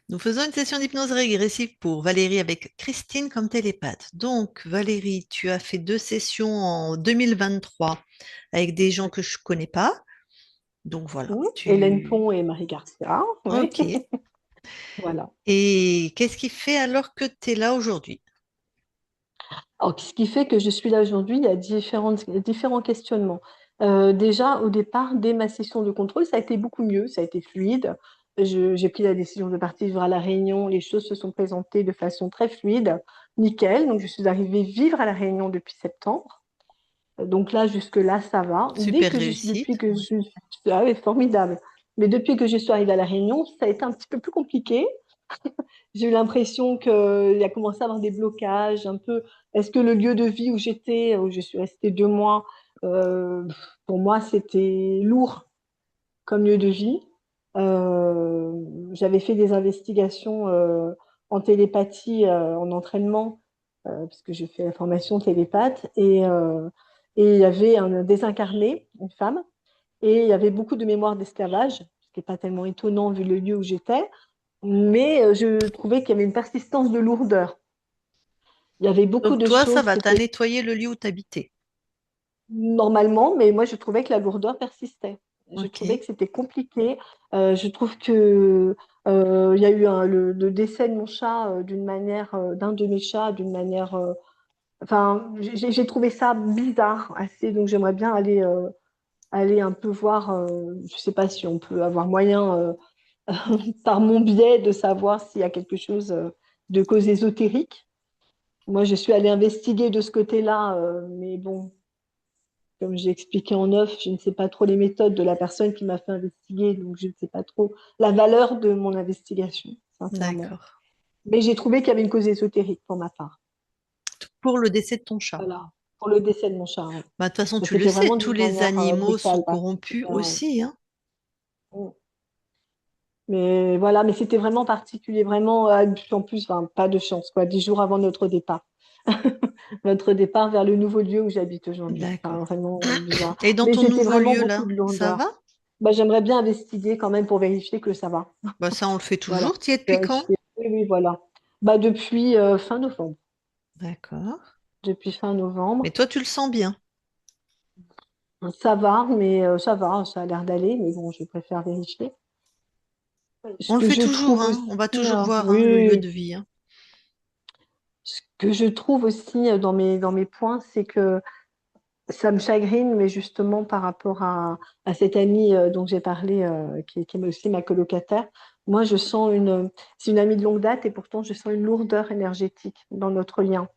Nous faisons une session d'hypnose régressive pour Valérie avec Christine comme télépathe. Donc, Valérie, tu as fait 2 sessions en 2023 avec des gens Ouais. que je connais pas. Donc voilà, Hélène tu... Pont et Marie Garcia, ouais. Ok. Voilà. Et qu'est-ce qui fait alors que tu es là aujourd'hui? Alors, ce qui fait que je suis là aujourd'hui, il y a différents questionnements. Déjà, au départ, dès ma session de contrôle, ça a été beaucoup mieux, ça a été fluide. J'ai pris la décision de partir vivre à La Réunion. Les choses se sont présentées de façon très fluide, nickel. Donc, je suis arrivée vivre à La Réunion depuis septembre. Donc là, jusque-là, ça va. Super réussite. Ah oui, formidable. Mais depuis que je suis arrivée à La Réunion, ça a été un petit peu plus compliqué. J'ai eu l'impression qu'il a commencé à avoir des blocages un peu. Est-ce que le lieu de vie où j'étais, où je suis restée 2 mois, euh, pour moi, c'était lourd comme lieu de vie. Euh, J'avais fait des investigations en télépathie, en entraînement, parce que j'ai fait la formation télépathe, et il y avait un désincarné, une femme, et il y avait beaucoup de mémoires d'esclavage, ce qui n'est pas tellement étonnant vu le lieu où j'étais, mais je trouvais qu'il y avait une persistance de lourdeur. Il y avait beaucoup Donc de toi, ça choses va, qui t'as étaient nettoyé le lieu où t'habitais. normalement, mais moi je trouvais que la lourdeur persistait. Je trouvais Ok. que c'était compliqué. Je trouve que il y a eu le décès de mon chat d'une manière, d'un de mes chats, d'une manière. Enfin, j'ai trouvé ça bizarre assez. Donc j'aimerais bien aller un peu voir. Je sais pas si on peut avoir moyen par mon biais de savoir s'il y a quelque chose de cause ésotérique. Moi, je suis allée investiguer de ce côté-là, mais bon, comme j'ai expliqué en off, je ne sais pas trop les méthodes de la personne qui m'a fait investiguer, donc je ne sais pas trop la valeur de mon investigation, sincèrement. D'accord. Mais j'ai trouvé qu'il y avait une cause ésotérique pour ma part. Pour le décès de ton chat. Voilà, pour le décès de mon chat. Ouais. Bah, de toute façon, Ça tu le s'est fait sais, vraiment tous d'une les manière animaux sont brutale. corrompus aussi, hein. Mais voilà, mais c'était vraiment particulier, vraiment, en plus, enfin, pas de chance, quoi, 10 jours avant notre départ. Notre départ vers le nouveau lieu où j'habite aujourd'hui. Enfin, D'accord. vraiment bizarre. Et dans Mais ton c'était nouveau vraiment lieu beaucoup là, de ça lourdeur. va? Bah, j'aimerais bien investiguer quand même pour vérifier que ça va. Bah ça, on le fait Voilà, toujours. Tu y es depuis quand? vérifier. Oui, oui, voilà. Bah, depuis fin novembre. D'accord. Depuis fin Mais novembre. toi, tu le sens bien. Ça va, mais ça va, ça a l'air d'aller, mais bon, je préfère vérifier. Ce On le que fait je toujours, trouve hein. aussi, On va toujours voir hein, le lieu oui, de vie, hein. ce que je trouve aussi dans mes points, c'est que ça me chagrine, mais justement par rapport à cette amie dont j'ai parlé, qui est aussi ma colocataire, moi je sens c'est une amie de longue date et pourtant je sens une lourdeur énergétique dans notre lien.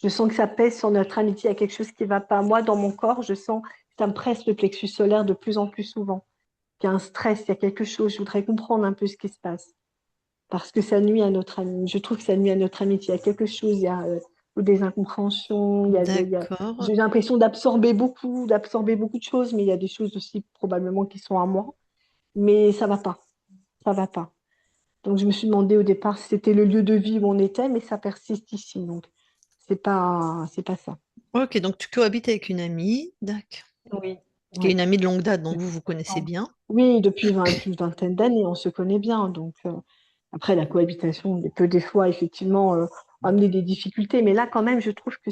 Je sens que ça pèse sur notre amitié, il y a quelque chose qui ne va pas. Moi, dans mon corps, je sens que ça me presse le plexus solaire de plus en plus souvent. Il y a un stress, il y a quelque chose, je voudrais comprendre un peu ce qui se passe. Parce que ça nuit à notre amie. Je trouve que ça nuit à notre amitié. Il y a quelque chose, il y a des incompréhensions, D'accord. j'ai l'impression d'absorber beaucoup de choses, mais il y a des choses aussi probablement qui sont à moi. Mais ça va pas. Donc je me suis demandé au départ si c'était le lieu de vie où on était, mais ça persiste ici. Donc c'est pas ça. Ok, donc tu cohabites avec une amie, d'accord. Oui, Qui est oui. une amie de longue date, donc vous vous connaissez bien. Oui, depuis plus d'une vingtaine d'années, on se connaît bien. Donc, après, la cohabitation peut des fois, effectivement, amener des difficultés. Mais là, quand même, je trouve que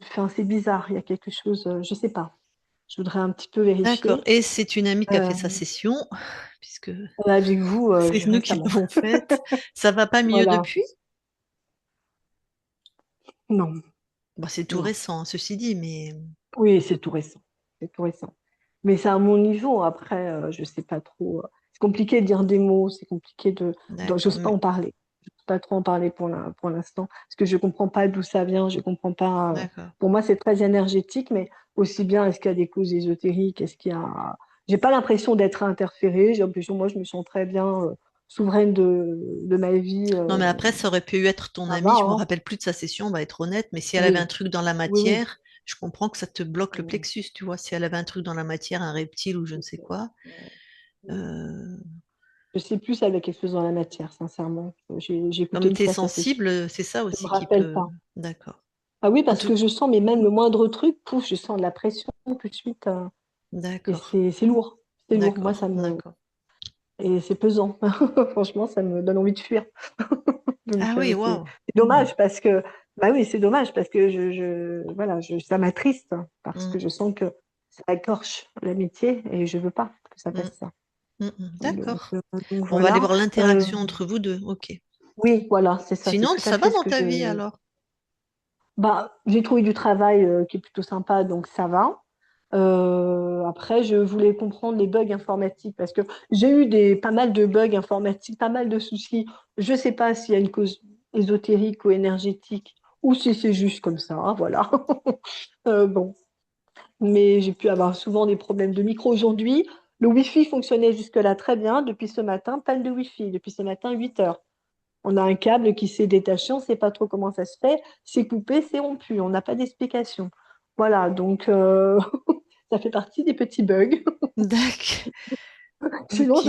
enfin, c'est bizarre. Il y a quelque chose, je sais pas. Je voudrais un petit peu D'accord. vérifier. Et c'est une amie qui a fait Euh, sa session, puisque Avec vous, c'est nous qui récemment. l'avons faite. Ça va pas mieux Voilà. depuis? Non, Bah, c'est tout non. récent, hein, ceci dit, mais Oui, c'est tout récent. C'est tout récent. Mais c'est à mon niveau. Après, je sais pas trop. C'est compliqué de dire des mots. C'est compliqué d'accord. j'ose pas en parler. J'ose pas trop en parler pour l'instant. Parce que je comprends pas d'où ça vient. Je comprends pas. D'accord. Pour moi, c'est très énergétique, mais aussi bien, est-ce qu'il y a des causes ésotériques? Est-ce qu'il y a. J'ai pas l'impression d'être interférée. J'ai l'impression, moi, je me sens très bien souveraine de ma vie. Non, mais après, ça aurait pu être ton Ça va, amie, je me hein? rappelle plus de sa session, on va être honnête, mais si elle avait un Oui, truc dans la oui, oui. matière, je comprends que ça te bloque le plexus, tu vois. Si elle avait un truc dans la matière, un reptile ou je ne sais quoi. euh, Je sais plus si elle avait quelque chose dans la matière, sincèrement. J'ai écouté Comme une tu es fois sa session. sensible, c'est ça Je me aussi qui rappelle peut. pas. D'accord. Ah oui, En parce tout, que je sens, mais même le moindre truc, pouf, je sens de la pression tout de suite. Et d'accord. c'est lourd. C'est lourd. Moi, D'accord. ça me. D'accord. et c'est pesant. Franchement, ça me donne envie de fuir. Ah Donc, oui, c'est waouh. Hmm, dommage parce que, bah oui, c'est dommage parce que voilà, ça m'attriste parce hmm, que je sens que ça écorche l'amitié et je veux pas que ça hmm, fasse ça. Donc, D'accord. On va aller voilà. voir Euh, l'interaction entre vous deux. Ok. oui, voilà, c'est ça, c'est Sinon, tout à ça va fait ce dans que ta vie je. alors? Bah, j'ai trouvé du travail qui est plutôt sympa, donc ça va. Après, je voulais comprendre les bugs informatiques parce que j'ai eu pas mal de bugs informatiques, pas mal de soucis. Je ne sais pas s'il y a une cause ésotérique ou énergétique ou si c'est juste comme ça, hein, voilà. Bon, mais j'ai pu avoir souvent des problèmes de micro aujourd'hui. Le Wi-Fi fonctionnait jusque-là très bien. Depuis ce matin, panne de Wi-Fi. Depuis ce matin, 8 heures. On a un câble qui s'est détaché, on ne sait pas trop comment ça se fait. C'est coupé, c'est rompu. On n'a pas d'explication. Voilà, donc ça fait partie des petits bugs. D'accord. Sinon, Ok.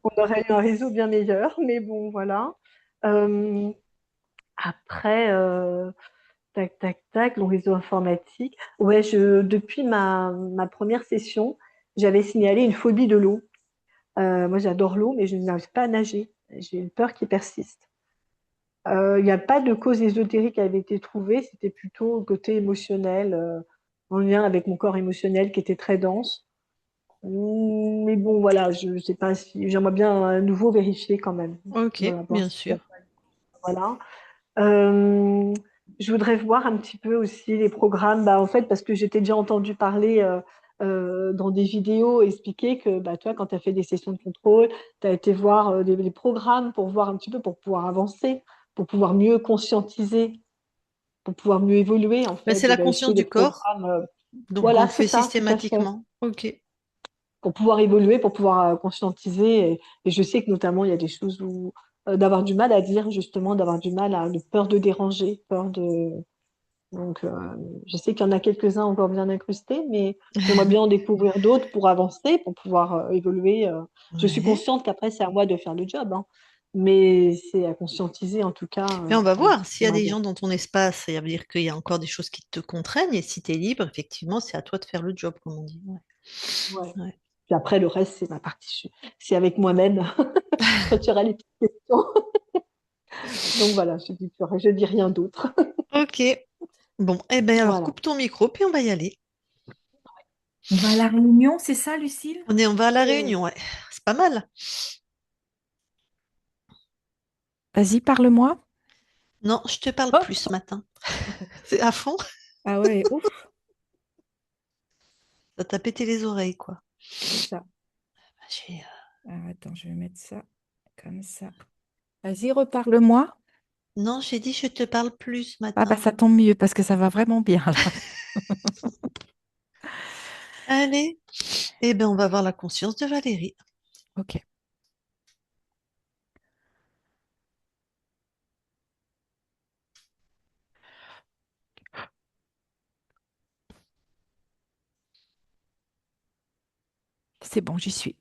on aurait eu un réseau bien meilleur, mais bon, voilà. Euh, après, tac, tac, tac, le réseau informatique. Ouais, depuis ma première session, j'avais signalé une phobie de l'eau. Moi, j'adore l'eau, mais je n'arrive pas à nager. J'ai une peur qui persiste. Il n'y a pas de cause ésotérique qui avait été trouvée, c'était plutôt le côté émotionnel, en lien avec mon corps émotionnel qui était très dense. Mais bon, voilà, je ne sais pas si j'aimerais bien à nouveau vérifier quand même. Ok, Voilà, voir bien si ça- sûr. voilà. Euh, je voudrais voir un petit peu aussi les programmes, bah, en fait, parce que j'étais déjà entendu parler dans des vidéos expliquer que bah, toi, quand tu as fait des sessions de contrôle, tu as été voir des programmes pour voir un petit peu, pour pouvoir avancer, pour pouvoir mieux conscientiser, pour pouvoir mieux évoluer, en Ben, fait, c'est de la vérifier conscience des du corps, programmes. donc on Voilà, le c'est fait ça, tout à fait. systématiquement. Ok. Pour pouvoir évoluer, pour pouvoir conscientiser. Et je sais que notamment, il y a des choses où d'avoir du mal à dire, justement, d'avoir du mal à de peur de déranger, peur de. Donc, je sais qu'il y en a quelques-uns encore bien incrustés, mais j'aimerais bien en découvrir d'autres pour avancer, pour pouvoir évoluer. Je suis Ouais. consciente qu'après, c'est à moi de faire le job, hein, mais c'est à conscientiser, en tout cas. Mais on va voir s'il y a J'aimerais des bien. gens dans ton espace, ça veut dire qu'il y a encore des choses qui te contraignent, et si tu es libre, effectivement, c'est à toi de faire le job, comme on dit. Ouais. Ouais. Ouais. Puis après, le reste, c'est ma partie. C'est avec moi-même. Quand tu auras les petites questions. Donc voilà, je dis rien d'autre. Ok. Bon, eh bien alors Voilà. coupe ton micro, puis on va y aller. On va à la réunion, c'est ça, Lucille? On va à la Oui. réunion, ouais. C'est pas mal. Vas-y, parle-moi. Non, je te parle plus ce Oh, matin. C'est à fond. ah ouais, ouf, Ça t'a pété les oreilles, quoi. c'est ça. J'ai, Alors, attends, je vais mettre ça comme ça. Vas-y, reparle-moi. Non, j'ai dit je te parle plus ce Ah bah matin. ça tombe mieux parce que ça va vraiment bien là. Allez, eh ben on va voir la conscience de Valérie. Ok, c'est bon, j'y suis.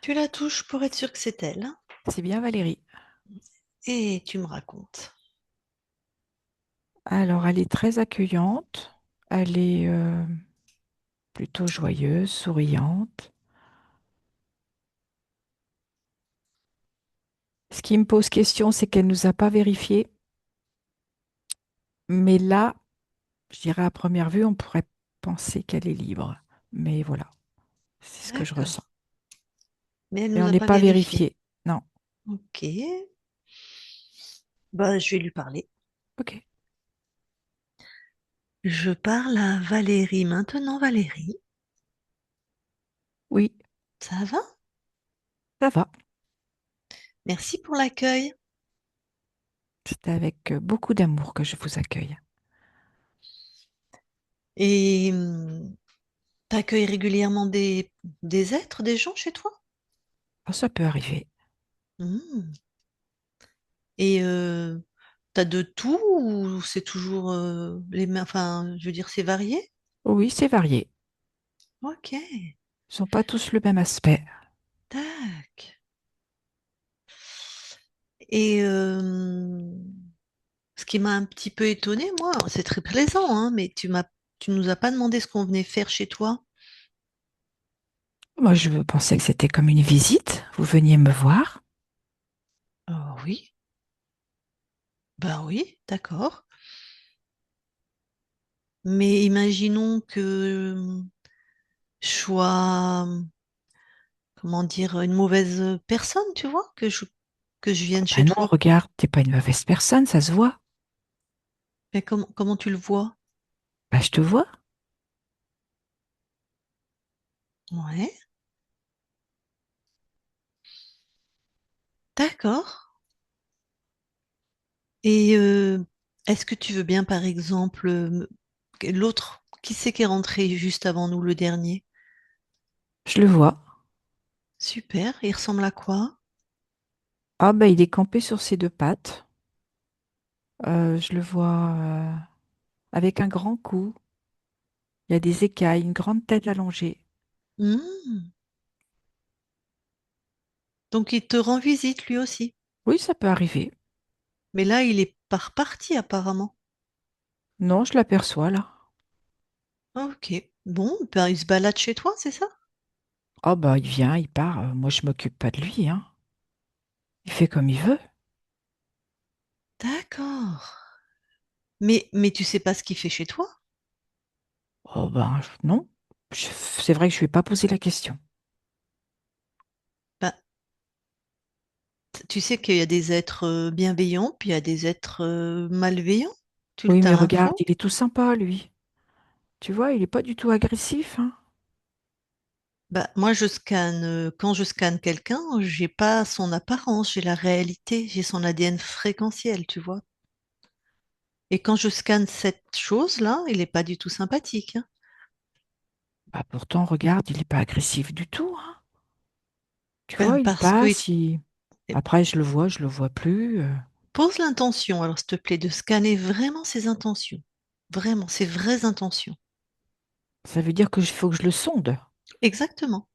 Tu la touches pour être sûr que c'est elle, hein. C'est bien Valérie. Et tu me racontes. Alors, elle est très accueillante. Elle est plutôt joyeuse, souriante. Ce qui me pose question, c'est qu'elle ne nous a pas vérifié. Mais là, je dirais à première vue, on pourrait penser qu'elle est libre. Mais voilà, c'est ce que je ressens. D'accord. Mais elle ne Et nous on a n'est pas pas vérifié. vérifié. Non. Ok. Bah, je vais lui parler. Ok. Je parle à Valérie maintenant, Valérie. Oui, Ça va? ça va. Merci pour l'accueil. C'est avec beaucoup d'amour que je vous accueille. Et t'accueilles régulièrement des êtres, des gens chez toi? Oh, ça peut arriver. Hmm. Et t'as de tout ou c'est toujours les mêmes, enfin, je veux dire, c'est varié? Oui, c'est varié. Ok, Ils sont pas tous le même aspect. tac. Et ce qui m'a un petit peu étonnée, moi, c'est très plaisant, hein, mais tu nous as pas demandé ce qu'on venait faire chez toi. Moi, je pensais que c'était comme une visite. Vous veniez me voir. Oh, oui, ben oui, d'accord. Mais imaginons que je sois, comment dire, une mauvaise personne, tu vois, que je Ah vienne chez ben non, toi. regarde, t'es pas une mauvaise personne, ça se voit. Mais comment tu le vois? Bah, je te vois. Ouais, d'accord. Et est-ce que tu veux bien, par exemple, l'autre, qui c'est qui est rentré juste avant nous, le dernier? Je le vois. Super, il ressemble à quoi? Ah ben, il est campé sur ses deux pattes. Je le vois avec un grand cou. Il y a des écailles, une grande tête allongée. Hmm. Donc il te rend visite lui aussi. Oui, ça peut arriver. Mais là, il est pas reparti apparemment. Non, je l'aperçois là. Ok. Bon, ben, il se balade chez toi, c'est ça? Oh bah, il vient, il part. Moi, je m'occupe pas de lui, hein. Il fait comme il veut. D'accord. Mais tu sais pas ce qu'il fait chez toi? Oh ben, non. C'est vrai que je ne lui ai pas posé la question. Ben, tu sais qu'il y a des êtres bienveillants, puis il y a des êtres malveillants. Tu Oui, t'as mais regarde, l'info? il est tout sympa, lui. Tu vois, il n'est pas du tout agressif, hein. Bah, moi, je scanne, quand je scanne quelqu'un, j'ai pas son apparence, j'ai la réalité, j'ai son ADN fréquentiel, tu vois. Et quand je scanne cette chose-là, il est pas du tout sympathique, hein. Bah, pourtant, regarde, il n'est pas agressif du tout, hein. Tu Ben, vois, il parce que passe, après, je le vois plus. pose l'intention, alors s'il te plaît, de scanner vraiment ses intentions. Vraiment, ses vraies intentions. Ça veut dire que faut que je le sonde. Exactement.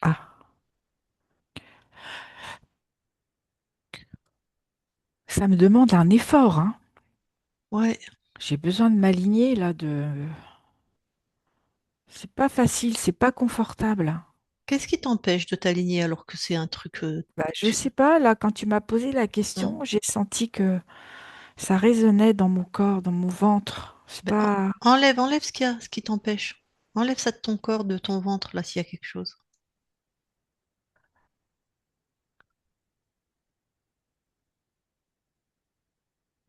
Ah, ça me demande un effort, hein. Ouais. J'ai besoin de m'aligner, là, C'est pas facile, c'est pas confortable, hein. Qu'est-ce qui t'empêche de t'aligner alors que c'est un truc... Bah, je sais pas, là, quand tu m'as posé la Hmm. question, j'ai senti que ça résonnait dans mon corps, dans mon ventre. C'est Ben, pas... enlève ce qu'il y a, ce qui t'empêche. Enlève ça de ton corps, de ton ventre, là, s'il y a quelque chose.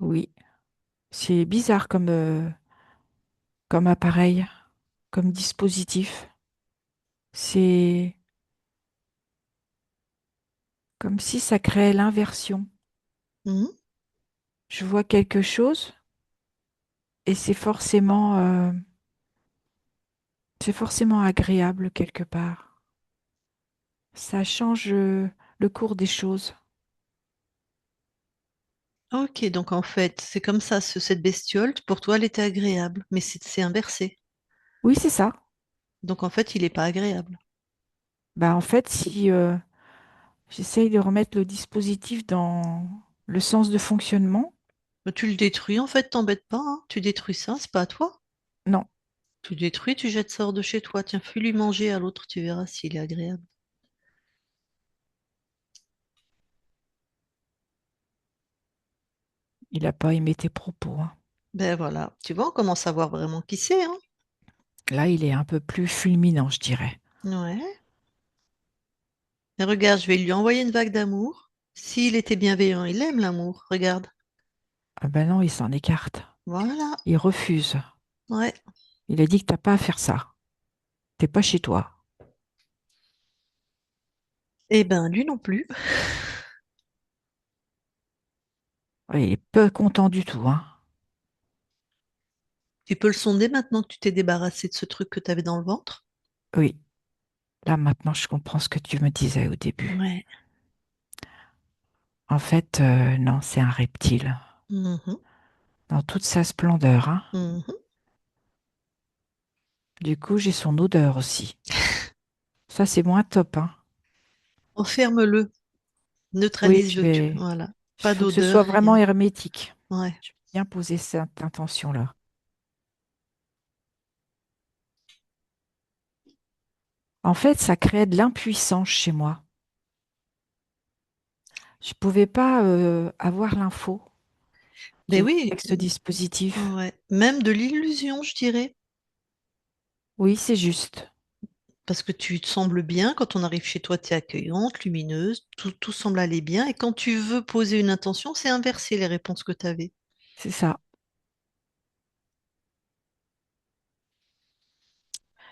Oui, c'est bizarre comme appareil, comme dispositif. C'est comme si ça créait l'inversion. Hmm. Je vois quelque chose et c'est forcément agréable quelque part. Ça change le cours des choses. Ok, donc en fait, c'est comme ça, cette bestiole, pour toi, elle était agréable, mais c'est inversé. Oui, c'est ça. Donc en fait, il n'est pas agréable. Bah, en fait, si j'essaye de remettre le dispositif dans le sens de fonctionnement, Mais tu le détruis, en fait, t'embête pas, hein. Tu détruis ça, c'est pas à toi. non, Tu détruis, tu jettes ça hors de chez toi. Tiens, fais-lui manger à l'autre, tu verras s'il est agréable. il n'a pas aimé tes propos, hein. Ben voilà, tu vois, on commence à voir vraiment qui c'est, hein. Là, il est un peu plus fulminant, je dirais. Ouais. Et regarde, je vais lui envoyer une vague d'amour. S'il était bienveillant, il aime l'amour. Regarde. Ah ben non, il s'en écarte. Voilà. Il refuse. Ouais. Il a dit que t'as pas à faire ça. T'es pas chez toi. Eh ben, lui non plus. Ouais, il est peu content du tout, hein. Tu peux le sonder maintenant que tu t'es débarrassé de ce truc que tu avais dans le ventre. Oui, là maintenant, je comprends ce que tu me disais au début. Ouais. En fait, non, c'est un reptile. Mhm. Dans toute sa splendeur, hein. Mhm. Du coup, j'ai son odeur aussi. Ça, c'est moins top, hein. Enferme-le. Oui, Neutralise-le. Voilà. il Pas faut que ce d'odeur, soit vraiment rien. hermétique. Ouais. Je vais bien poser cette intention-là. En fait, ça créait de l'impuissance chez moi. Je pouvais pas avoir l'info Ben qui venait oui, avec ce dispositif. ouais. Même de l'illusion, je dirais. Oui, c'est juste. Parce que tu te sembles bien, quand on arrive chez toi, tu es accueillante, lumineuse, tout semble aller bien. Et quand tu veux poser une intention, c'est inversé les réponses que tu avais. C'est ça.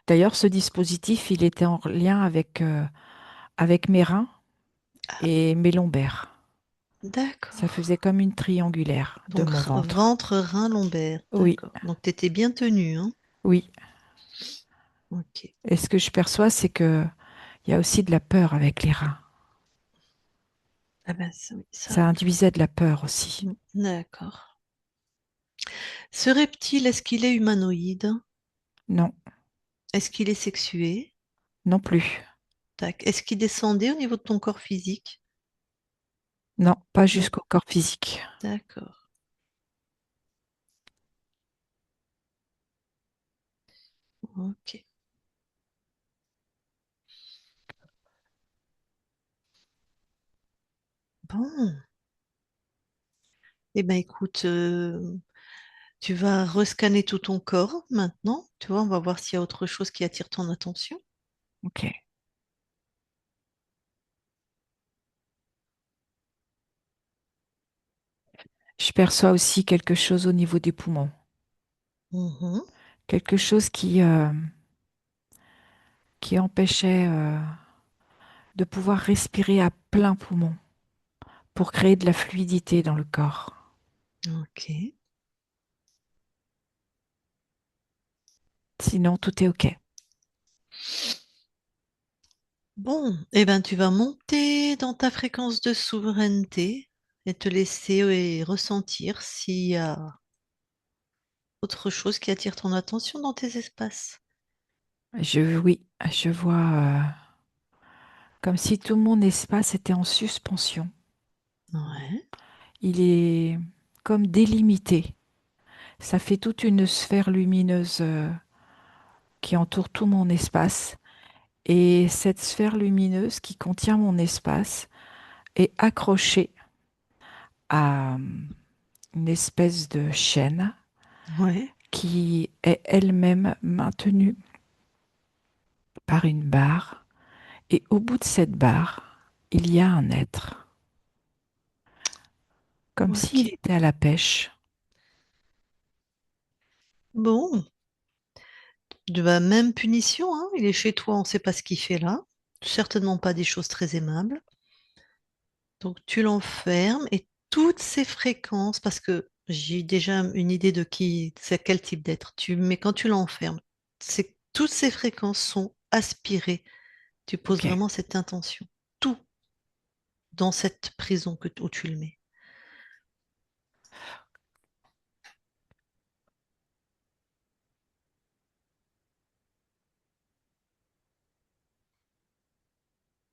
D'ailleurs, ce dispositif, il était en lien avec mes reins Ah, et mes lombaires. Ça d'accord. faisait comme une triangulaire de Donc mon ventre. ventre, rein, lombaire. Oui, D'accord. Donc tu étais bien tenue, hein? oui. Ok. Et ce que je perçois, c'est que il y a aussi de la peur avec les reins. Ah ben ça, oui, ça Ça rentre. induisait de la peur aussi. D'accord. Ce reptile, est-ce qu'il est humanoïde? Non, Est-ce qu'il est sexué? non plus. Tac. Est-ce qu'il descendait au niveau de ton corps physique? Non, pas Non. jusqu'au corps physique. D'accord. Ok. Bon. Eh ben écoute, tu vas rescanner tout ton corps maintenant. Tu vois, on va voir s'il y a autre chose qui attire ton attention. Ok. Je perçois aussi quelque chose au niveau des poumons. Mhm. Quelque chose qui empêchait de pouvoir respirer à plein poumon pour créer de la fluidité dans le corps. Ok. Sinon, tout est OK. Bon, eh ben tu vas monter dans ta fréquence de souveraineté et te laisser ressentir s'il y a autre chose qui attire ton attention dans tes espaces. Oui, je vois comme si tout mon espace était en suspension. Ouais. Il est comme délimité. Ça fait toute une sphère lumineuse qui entoure tout mon espace. Et cette sphère lumineuse qui contient mon espace est accrochée à une espèce de chaîne Ouais. qui est elle-même maintenue par une barre. Et au bout de cette barre, il y a un être, comme s'il Ok. était à la pêche. Bon, de la même punition, hein. Il est chez toi, on ne sait pas ce qu'il fait là. Certainement pas des choses très aimables. Donc tu l'enfermes et toutes ces fréquences, parce que j'ai déjà une idée de qui, c'est quel type d'être. Mais quand tu l'enfermes, c'est toutes ces fréquences sont aspirées. Tu poses Ok, vraiment cette intention. Tout dans cette prison où tu le mets.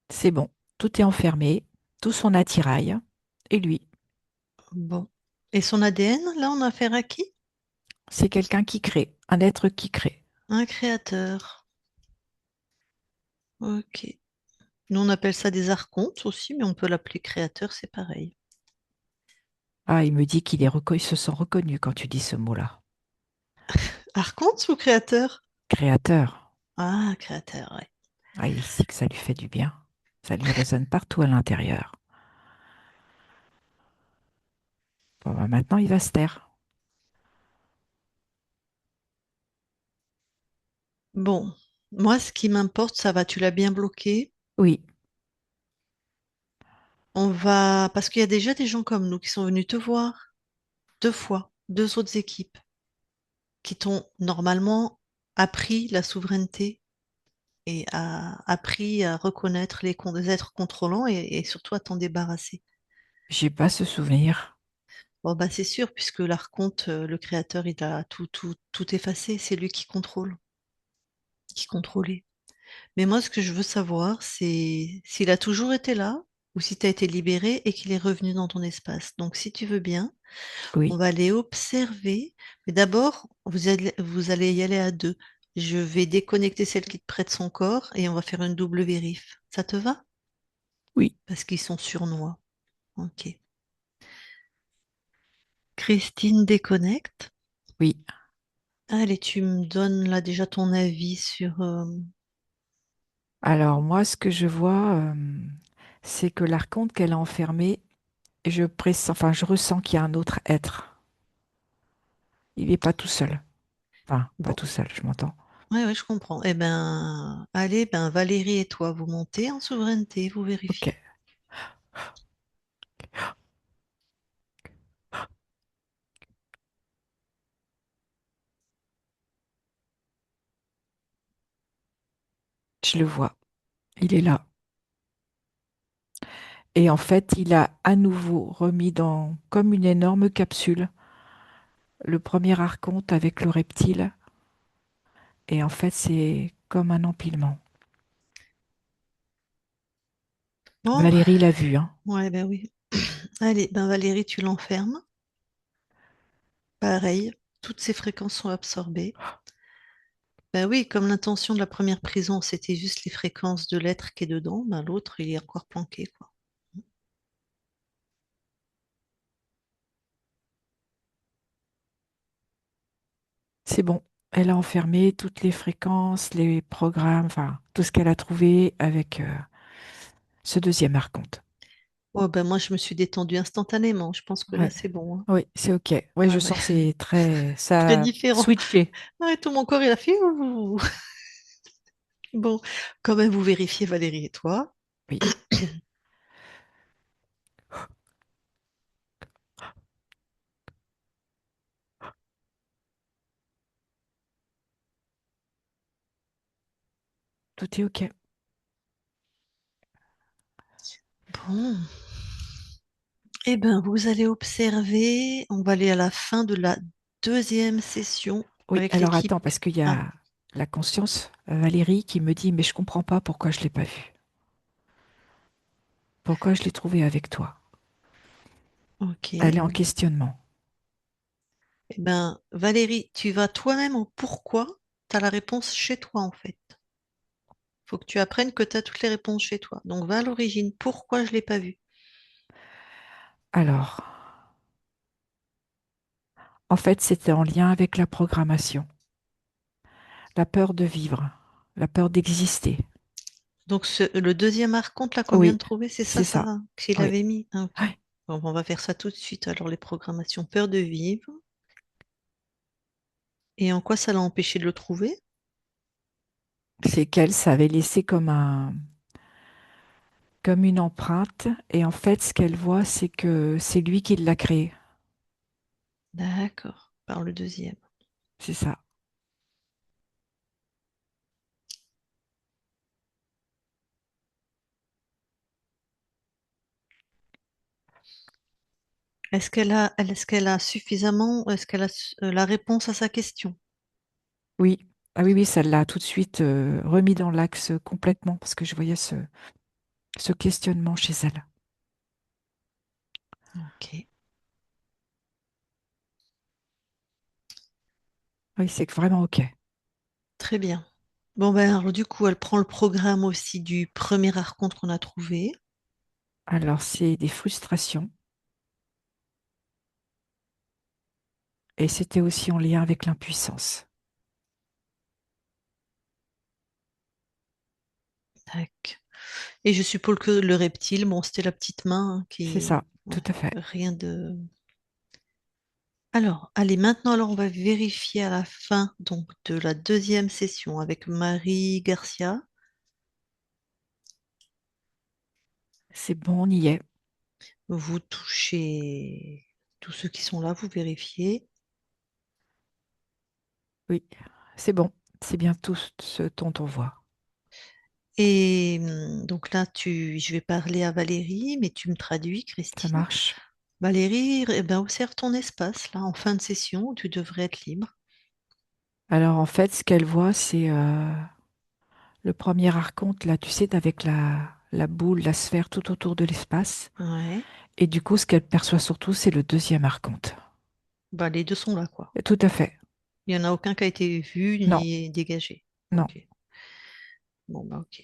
c'est bon. Tout est enfermé, tout son attirail, et lui, Bon. Et son ADN, là, on a affaire à qui? c'est quelqu'un qui crée, un être qui crée. Un créateur. Ok. Nous, on appelle ça des archontes aussi, mais on peut l'appeler créateur, c'est pareil. Ah, il me dit il se sent reconnu quand tu dis ce mot-là. Archonte ou créateur? Créateur. Ah, créateur, ouais. Ah, il sait que ça lui fait du bien. Ça lui résonne partout à l'intérieur. Bon, bah, maintenant, il va se taire. Bon, moi, ce qui m'importe, ça va, tu l'as bien bloqué. Oui, On va, parce qu'il y a déjà des gens comme nous qui sont venus te voir deux fois, deux autres équipes, qui t'ont normalement appris la souveraineté et appris à reconnaître les êtres contrôlants et surtout à t'en débarrasser. j'ai pas ce souvenir. Bon, bah, c'est sûr, puisque l'archonte, le créateur, il a tout effacé. C'est lui qui contrôlait. Mais moi, ce que je veux savoir, c'est s'il a toujours été là ou si tu as été libéré et qu'il est revenu dans ton espace. Donc, si tu veux bien, on Oui, va aller observer. Mais d'abord, vous allez y aller à deux. Je vais déconnecter celle qui te prête son corps et on va faire une double vérif. Ça te va? Oui, Parce qu'ils sont surnois. Ok. Christine déconnecte. oui. Allez, tu me donnes là déjà ton avis sur... Alors moi, ce que je vois, c'est que l'archonte qu'elle a enfermé, je pressens, enfin, je ressens qu'il y a un autre être. Il n'est pas tout seul. Enfin, pas Bon, tout seul, je m'entends. ouais, ouais, je comprends. Eh ben, allez, ben Valérie et toi, vous montez en souveraineté, vous Ok, vérifiez. je le vois. Il est là. Et en fait, il a à nouveau remis dans, comme une énorme capsule, le premier archonte avec le reptile. Et en fait, c'est comme un empilement. Bon, Valérie l'a vu, hein. ouais, ben oui. Allez, ben Valérie, tu l'enfermes. Pareil, toutes ces fréquences sont absorbées. Ben oui, comme l'intention de la première prison, c'était juste les fréquences de l'être qui est dedans, ben l'autre, il est encore planqué, quoi. C'est bon. Elle a enfermé toutes les fréquences, les programmes, enfin, tout ce qu'elle a trouvé avec ce deuxième archonte. Oh, ben moi, je me suis détendue instantanément. Je pense que là, Ouais. c'est bon, hein. Oui, c'est OK. Ouais, Ouais, je ouais. sens que c'est très... Très Ça a différent. switché. Ouais, tout mon corps, il a fait ouh. Bon, quand même, vous vérifiez Valérie et toi. Oui, tout est OK. Bon, eh ben, vous allez observer. On va aller à la fin de la deuxième session Oui, avec alors l'équipe. attends, parce qu'il y Ah, a la conscience, Valérie, qui me dit, mais je comprends pas pourquoi je l'ai pas vue. Pourquoi je l'ai trouvée avec toi? ok. Elle est Eh en questionnement. ben, Valérie, tu vas toi-même au pourquoi. Tu as la réponse chez toi, en fait. Faut que tu apprennes que tu as toutes les réponses chez toi. Donc, va à l'origine. Pourquoi je ne l'ai pas vu? Alors, en fait, c'était en lien avec la programmation, la peur de vivre, la peur d'exister. Donc, le deuxième archonte là qu'on vient de Oui, trouver, c'est ça, c'est ça. ça qu'il Oui. avait mis. Ah, ok. Ouais. Bon, on va faire ça tout de suite. Alors, les programmations peur de vivre. Et en quoi ça l'a empêché de le trouver? C'est qu'elle, ça avait laissé comme une empreinte. Et en fait, ce qu'elle voit, c'est que c'est lui qui l'a créé. D'accord, par le deuxième. C'est ça. Est-ce qu'elle a suffisamment, est-ce qu'elle a la réponse à sa question? Oui. Ah oui, oui, ça l'a tout de suite remis dans l'axe complètement parce que je voyais ce questionnement chez elle. Ok, Oui, c'est vraiment OK. très bien. Bon, ben, alors, du coup, elle prend le programme aussi du premier archonte qu'on a trouvé. Alors, c'est des frustrations et c'était aussi en lien avec l'impuissance. Tac. Et je suppose que le reptile, bon, c'était la petite main hein, C'est qui. ça, Ouais, tout à fait. rien de. Alors, allez, maintenant, alors, on va vérifier à la fin donc, de la deuxième session avec Marie Garcia. C'est bon, on y est. Vous touchez tous ceux qui sont là, vous vérifiez. Oui, c'est bon. C'est bien tout ce dont on voit. Et donc là, je vais parler à Valérie, mais tu me traduis, Ça Christine. marche. Valérie, eh ben, observe ton espace, là, en fin de session, où tu devrais être libre. Alors, en fait, ce qu'elle voit, c'est le premier archonte, là, tu sais, avec la boule, la sphère tout autour de l'espace. Ouais. Et du coup, ce qu'elle perçoit surtout, c'est le deuxième archonte. Bah, les deux sont là, quoi. Tout à fait. Il n'y en a aucun qui a été vu Non, ni dégagé. non. Ok. Bon, bah, ok.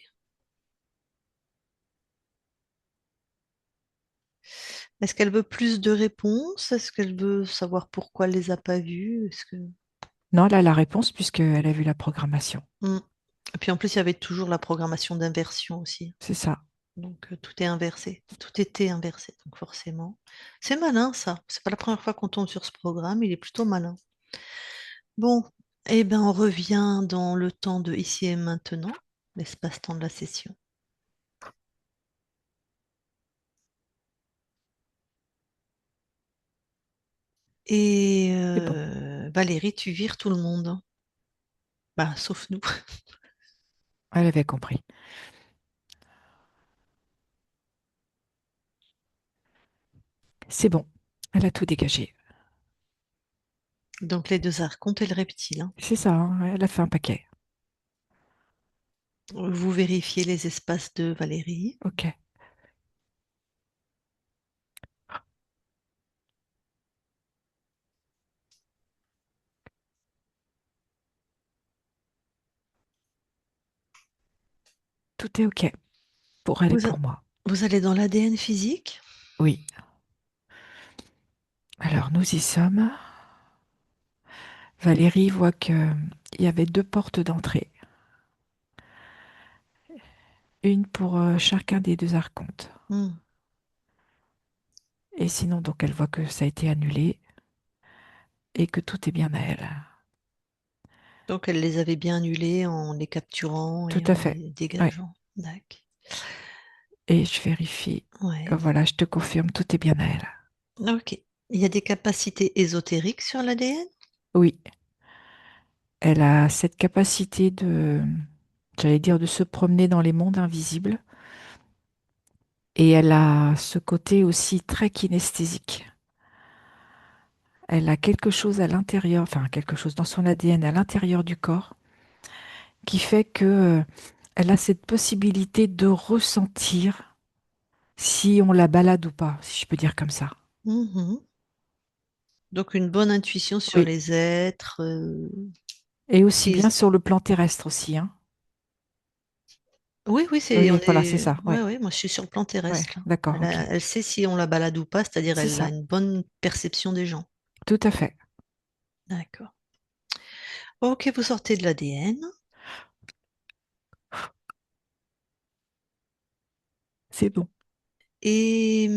Est-ce qu'elle veut plus de réponses? Est-ce qu'elle veut savoir pourquoi elle les a pas vus? Est-ce que... Non, elle a la réponse puisqu'elle a vu la programmation. Hmm. Et puis en plus, il y avait toujours la programmation d'inversion aussi. C'est ça. Donc tout est inversé. Tout était inversé. Donc forcément. C'est malin ça. C'est pas la première fois qu'on tombe sur ce programme. Il est plutôt malin. Bon, eh ben on revient dans le temps de ici et maintenant, l'espace-temps de la session. Et C'est bon. Valérie, tu vires tout le monde. Bah, sauf nous. Elle avait compris. C'est bon. Elle a tout dégagé. Donc les deux archontes et le reptile, hein. C'est ça, hein, elle a fait un paquet. Vous vérifiez les espaces de Valérie. Ok. Tout est ok pour elle et Vous, a- pour moi. vous allez dans l'ADN physique. Oui. Alors, nous y sommes. Valérie voit que il y avait deux portes d'entrée. Une pour chacun des deux archontes. Hmm. Et sinon, donc, elle voit que ça a été annulé et que tout est bien à elle. Donc elle les avait bien annulés en les capturant Tout et à en fait. les Oui. dégageant. D'accord. Et je vérifie. Ouais. Voilà, je te confirme, tout est bien à elle. Ok. Il y a des capacités ésotériques sur l'ADN? Oui, elle a cette capacité de, j'allais dire, de se promener dans les mondes invisibles. Et elle a ce côté aussi très kinesthésique. Elle a quelque chose à l'intérieur, enfin quelque chose dans son ADN à l'intérieur du corps qui fait que elle a cette possibilité de ressentir si on la balade ou pas, si je peux dire comme ça. Mhm. Donc une bonne intuition sur Oui. les êtres. Et aussi bien Si... sur le plan terrestre aussi, hein. Oui, oui, c'est, on Oui, voilà, c'est est. ça. Ouais, Ouais, ouais, moi je suis sur le plan ouais, terrestre là. d'accord, ok. Elle sait si on la balade ou pas, c'est-à-dire C'est elle a ça. une bonne perception des gens. Tout à fait. D'accord. Ok, vous sortez de l'ADN. C'est bon. Et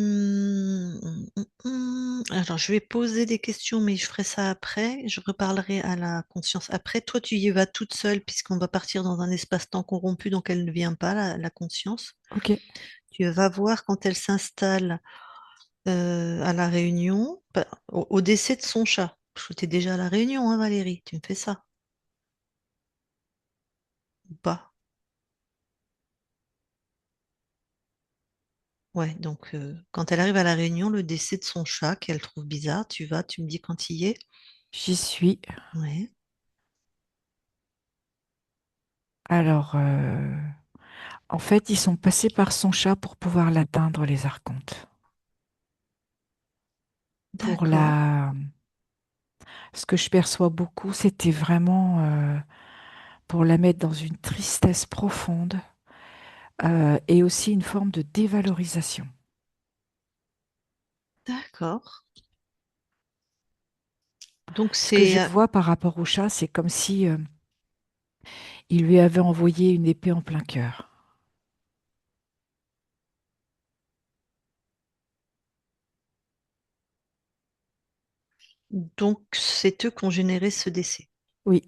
alors, je vais poser des questions, mais je ferai ça après. Je reparlerai à la conscience après. Toi, tu y vas toute seule, puisqu'on va partir dans un espace-temps corrompu, donc elle ne vient pas, la conscience. Ok. Tu vas voir quand elle s'installe à la réunion, au décès de son chat. Parce que tu es déjà à la réunion, hein, Valérie. Tu me fais ça, ou pas? Ouais, donc quand elle arrive à la réunion, le décès de son chat, qu'elle trouve bizarre, tu vas, tu me dis quand il y est. J'y suis. Ouais. Alors, en fait, ils sont passés par son chat pour pouvoir l'atteindre, les archontes. Pour D'accord. la, ce que je perçois beaucoup, c'était vraiment pour la mettre dans une tristesse profonde et aussi une forme de dévalorisation. D'accord. Donc Ce que c'est je vois par rapport au chat, c'est comme si il lui avait envoyé une épée en plein cœur. c'est eux qui ont généré ce décès. Oui.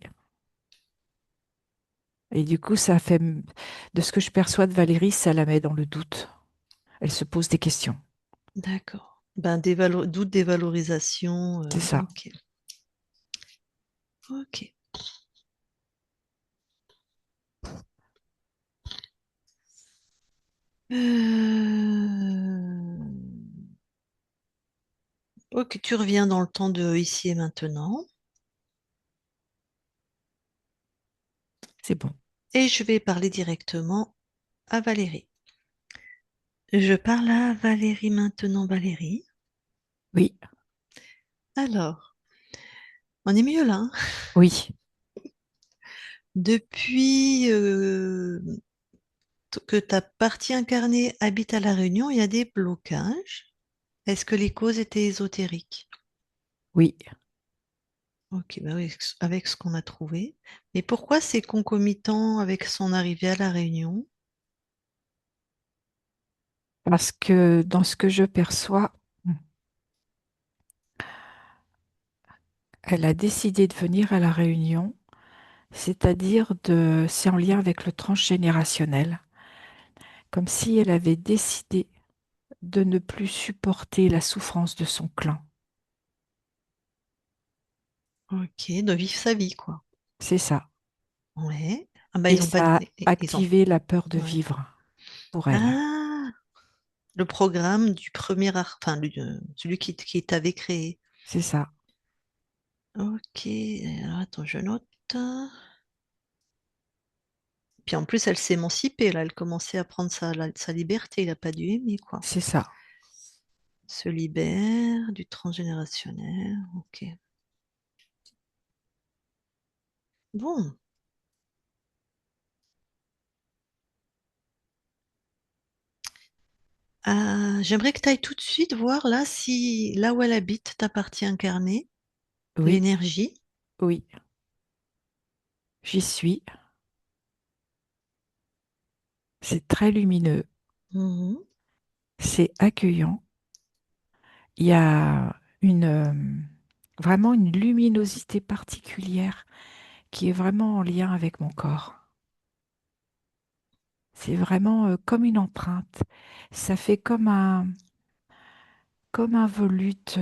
Et du coup, ça fait, de ce que je perçois de Valérie, ça la met dans le doute. Elle se pose des questions. D'accord. Ben doute dévalorisation. C'est ça. Ok. Ok. Ok, tu reviens dans le temps de ici et maintenant. C'est bon. Et je vais parler directement à Valérie. Je parle à Valérie maintenant, Valérie. Oui. Alors, On est mieux là, hein. Depuis que ta partie incarnée habite à La Réunion, il y a des blocages. Est-ce que les causes étaient ésotériques? oui, Ok, bah oui, avec ce qu'on a trouvé. Mais pourquoi c'est concomitant avec son arrivée à La Réunion? parce que dans ce que je perçois, elle a décidé de venir à La Réunion, c'est-à-dire c'est en lien avec le transgénérationnel, comme si elle avait décidé de ne plus supporter la souffrance de son clan. Ok, de vivre sa vie, quoi. C'est ça. Ouais. Ah bah Et ils ont pas ça a ils ont. activé la peur de Ouais. vivre pour elle. Ah, le programme du premier enfin celui qui t'avait créé. C'est ça, Ok, alors attends, je note. Puis en plus, elle s'est émancipée, là, elle commençait à prendre sa liberté, il n'a pas dû aimer, quoi. c'est ça. Se libère du transgénérationnel, ok. Bon, j'aimerais que tu ailles tout de suite voir là si là où elle habite, ta partie incarnée, Oui, l'énergie. oui, j'y suis. C'est très lumineux, Mhm. c'est accueillant. Il y a vraiment une luminosité particulière qui est vraiment en lien avec mon corps. C'est vraiment comme une empreinte. Ça fait comme un volute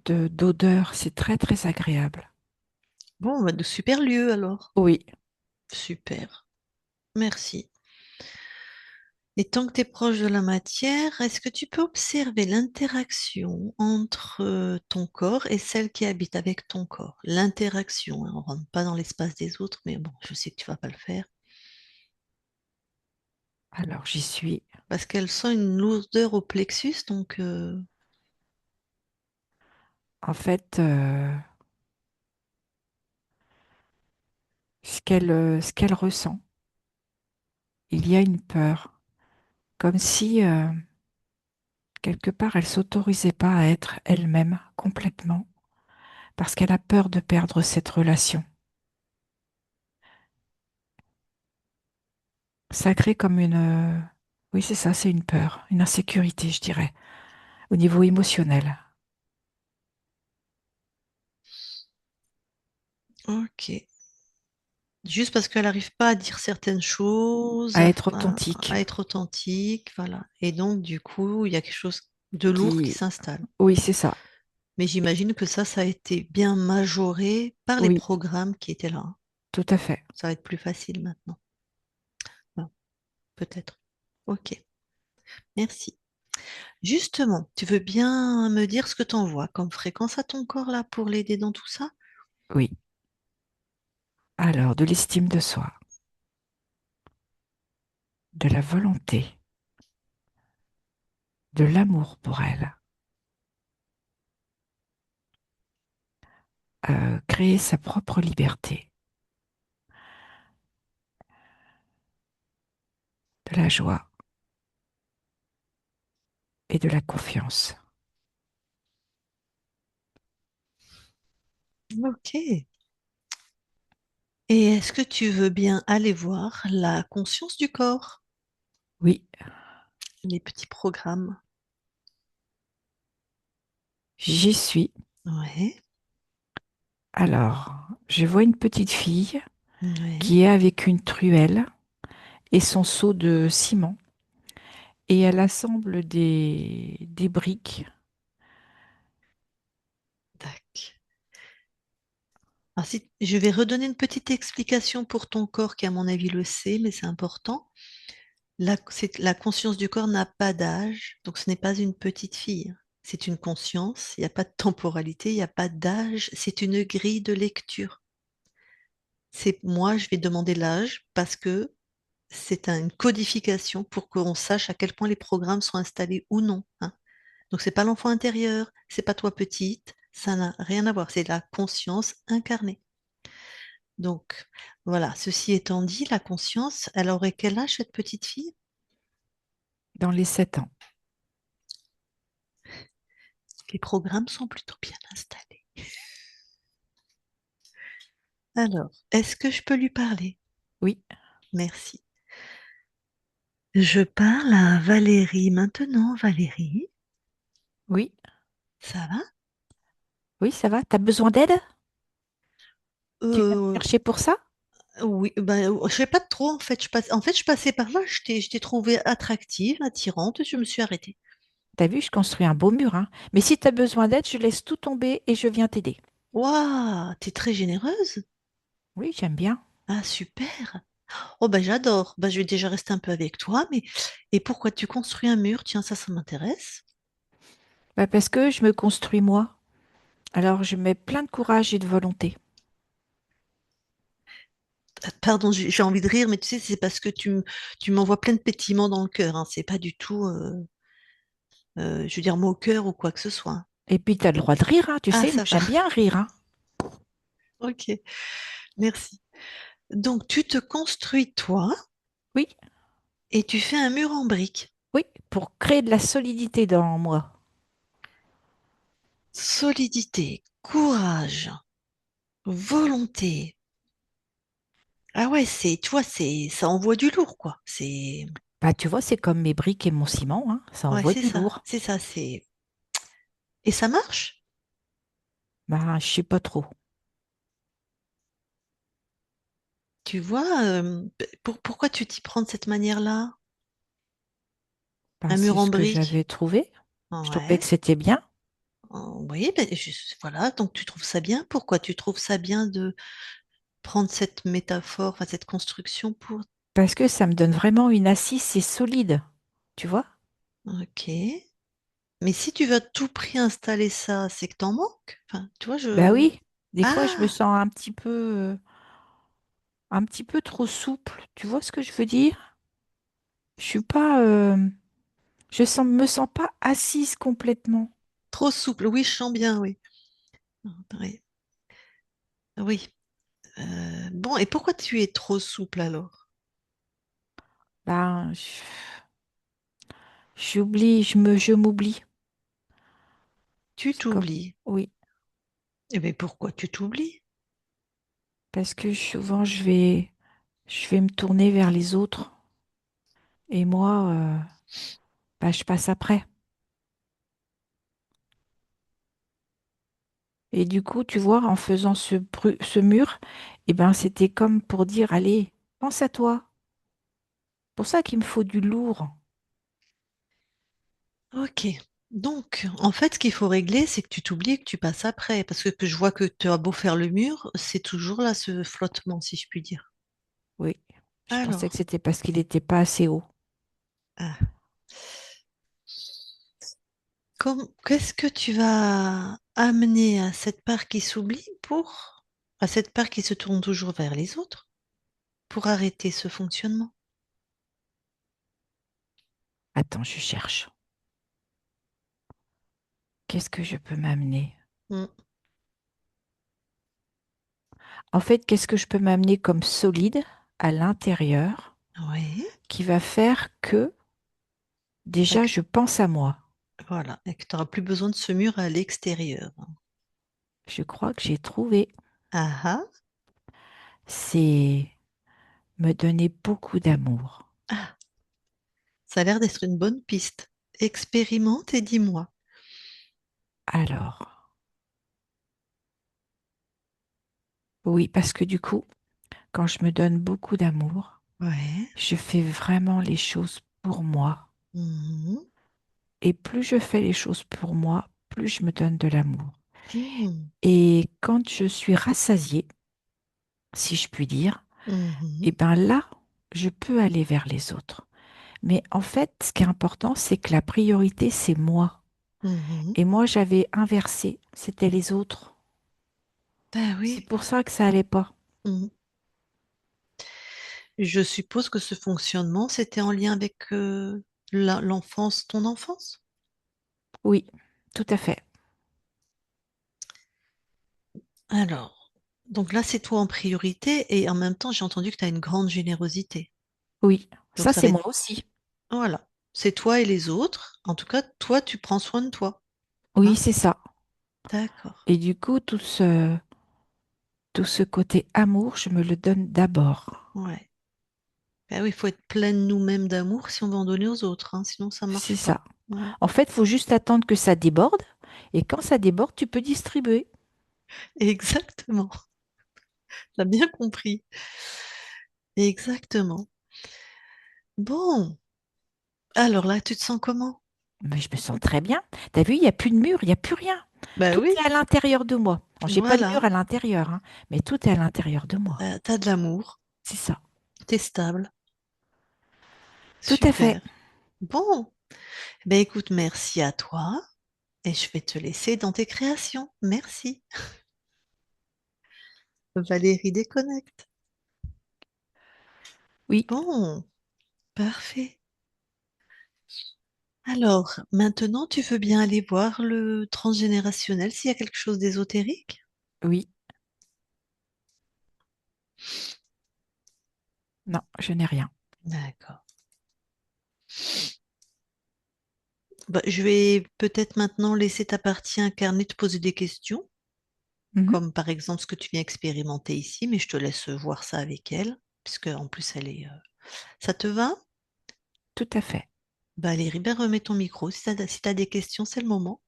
d'odeur. C'est très, très agréable. Bon, bah, de super lieux alors. Oui. Super, merci. Et tant que tu es proche de la matière, est-ce que tu peux observer l'interaction entre ton corps et celle qui habite avec ton corps? L'interaction, hein, on ne rentre pas dans l'espace des autres, mais bon, je sais que tu vas pas le faire. Alors, j'y suis. Parce qu'elle sent une lourdeur au plexus, donc En fait, ce qu'elle ressent, il y a une peur. Comme si, quelque part, elle s'autorisait pas à être elle-même complètement. Parce qu'elle a peur de perdre cette relation. Ça crée comme oui, c'est ça, c'est une peur, une insécurité, je dirais, au niveau émotionnel, ok. Juste parce qu'elle n'arrive pas à dire certaines choses, à être à authentique, être authentique, voilà. Et donc, du coup, il y a quelque chose de lourd qui qui, s'installe. oui, c'est ça, Mais j'imagine que ça a été bien majoré par les oui, programmes qui étaient là, hein. tout à fait. Ça va être plus facile maintenant. Bon, peut-être. Ok, merci. Justement, tu veux bien me dire ce que tu envoies comme fréquence à ton corps là pour l'aider dans tout ça? Oui. Alors, de l'estime de soi, de la volonté, de l'amour pour elle, créer sa propre liberté, de la joie et de la confiance. Ok. Et est-ce que tu veux bien aller voir la conscience du corps, Oui, les petits programmes? j'y suis. Ouais, Alors, je vois une petite fille ouais, qui est avec une truelle et son seau de ciment et elle assemble des briques. tac. Alors, je vais redonner une petite explication pour ton corps qui, à mon avis, le sait, mais c'est important. La conscience du corps n'a pas d'âge, donc ce n'est pas une petite fille. C'est une conscience, il n'y a pas de temporalité, il n'y a pas d'âge, c'est une grille de lecture. C'est moi, je vais demander l'âge parce que c'est une codification pour qu'on sache à quel point les programmes sont installés ou non, hein. Donc c'est pas l'enfant intérieur, c'est pas toi petite, Ça n'a rien à voir. C'est la conscience incarnée. Donc, voilà. Ceci étant dit, la conscience, elle aurait quel âge, cette petite fille? dans les 7 ans. Les programmes sont plutôt bien installés. Alors, est-ce que je peux lui parler? Oui, Merci. Je parle à Valérie maintenant. Valérie, oui, ça va? oui, ça va. T'as besoin d'aide? Tu viens me Euh, chercher pour ça? oui, ben, je sais pas trop en fait. Je passais par là, je t'ai trouvée attractive, attirante, je me suis arrêtée. T'as vu, je construis un beau mur, hein. Mais si t'as besoin d'aide, je laisse tout tomber et je viens t'aider. Waouh, t'es très généreuse. Oui, j'aime bien. Ah, super. Oh, ben j'adore. Ben, je vais déjà rester un peu avec toi, mais et pourquoi tu construis un mur? Tiens, ça m'intéresse. Bah, parce que je me construis moi. Alors je mets plein de courage et de volonté. Pardon, j'ai envie de rire, mais tu sais, c'est parce que tu m'envoies plein de pétillements dans le cœur, hein. C'est pas du tout, je veux dire, mot au cœur ou quoi que ce soit. Et puis t'as le droit de rire, hein, tu Ah, sais, moi ça va. j'aime bien rire, hein. Ok, merci. Donc, tu te construis toi Oui, et tu fais un mur en briques. oui, pour créer de la solidité dans moi. Solidité, courage, volonté. Ah ouais, tu vois, ça envoie du lourd, quoi. Bah tu vois, c'est comme mes briques et mon ciment, hein, ça Ouais, envoie du lourd. c'est ça, et ça marche. Bah je sais pas trop. Tu vois, pourquoi tu t'y prends de cette manière-là? Bah Un mur c'est en ce que briques. j'avais trouvé. Je trouvais que Ouais. c'était bien. Oui, ben, voilà, donc tu trouves ça bien. Pourquoi tu trouves ça bien de prendre cette métaphore, enfin, cette construction pour... Parce que ça me donne vraiment une assise, c'est solide, tu vois? Ok. Mais si tu veux à tout prix installer ça, c'est que t'en manques. Enfin, tu vois, Bah je... oui, des fois je me Ah, sens un petit peu trop souple. Tu vois ce que je veux dire? Je suis pas, me sens pas assise complètement. trop souple. Oui, je sens bien, oui. Oui. Oui. Bon, et pourquoi tu es trop souple alors? Ben, j'oublie, je m'oublie. Tu C'est comme, t'oublies. oui, Eh bien, pourquoi tu t'oublies? parce que souvent je vais me tourner vers les autres et moi, bah, je passe après. Et du coup, tu vois, en faisant ce mur, eh ben, c'était comme pour dire, allez, pense à toi. Pour ça qu'il me faut du lourd. Ok. Donc, en fait, ce qu'il faut régler, c'est que tu t'oublies et que tu passes après. Parce que je vois que tu as beau faire le mur, c'est toujours là ce flottement, si je puis dire. Oui, je pensais que Alors, c'était parce qu'il n'était pas assez haut. ah, qu'est-ce que tu vas amener à cette part qui s'oublie à cette part qui se tourne toujours vers les autres, pour arrêter ce fonctionnement? Attends, je cherche. Qu'est-ce que je peux m'amener? Hmm. En fait, qu'est-ce que je peux m'amener comme solide à l'intérieur Oui. qui va faire que déjà Tac. je pense à moi. Voilà. Et que tu n'auras plus besoin de ce mur à l'extérieur. Je crois que j'ai trouvé. Ah ah. C'est me donner beaucoup d'amour. Ah, ça a l'air d'être une bonne piste. Expérimente et dis-moi. Alors, oui, parce que du coup, quand je me donne beaucoup d'amour, Ouais. je fais vraiment les choses pour moi. Mhm. Et plus je fais les choses pour moi, plus je me donne de l'amour. Mhm. Et quand je suis rassasiée, si je puis dire, Mhm. et ben là, je peux aller vers les autres. Mais en fait, ce qui est important, c'est que la priorité, c'est moi. Mhm. Et moi, j'avais inversé, c'était les autres. Ben C'est oui. pour ça que ça allait pas. Mhm. Je suppose que ce fonctionnement, c'était en lien avec l'enfance, ton enfance? Oui, tout à fait. Alors, donc là, c'est toi en priorité et en même temps, j'ai entendu que tu as une grande générosité. Oui, Donc ça ça c'est va être, moi aussi. voilà, c'est toi et les autres. En tout cas, toi, tu prends soin de toi. Oui, Hein? c'est ça. D'accord. Et du coup, tout ce côté amour, je me le donne d'abord. Ouais. Ben oui, il faut être plein de nous-mêmes d'amour si on veut en donner aux autres, hein, sinon ça C'est marche pas. ça. Ouais. En fait, il faut juste attendre que ça déborde. Et quand ça déborde, tu peux distribuer. Exactement. T'as bien compris. Exactement. Bon, alors là, tu te sens comment? Mais je me sens très bien. T'as vu, il n'y a plus de mur, il n'y a plus rien. Ben Tout oui, est à l'intérieur de moi. Bon, j'ai pas de mur voilà. à l'intérieur, hein, mais tout est à l'intérieur de moi. T'as de l'amour, C'est ça. t'es stable. Tout à fait. Super. Bon, ben écoute, merci à toi et je vais te laisser dans tes créations. Merci. Valérie déconnecte. Oui, Bon, parfait. Alors, maintenant, tu veux bien aller voir le transgénérationnel s'il y a quelque chose d'ésotérique? oui. Non, je n'ai rien. D'accord. Bah, je vais peut-être maintenant laisser ta partie incarnée te poser des questions, Mhm. comme par exemple ce que tu viens expérimenter ici, mais je te laisse voir ça avec elle, puisque en plus elle est. Ça te va? Tout à fait. Valérie, ben remets ton micro. Si t'as des questions, c'est le moment.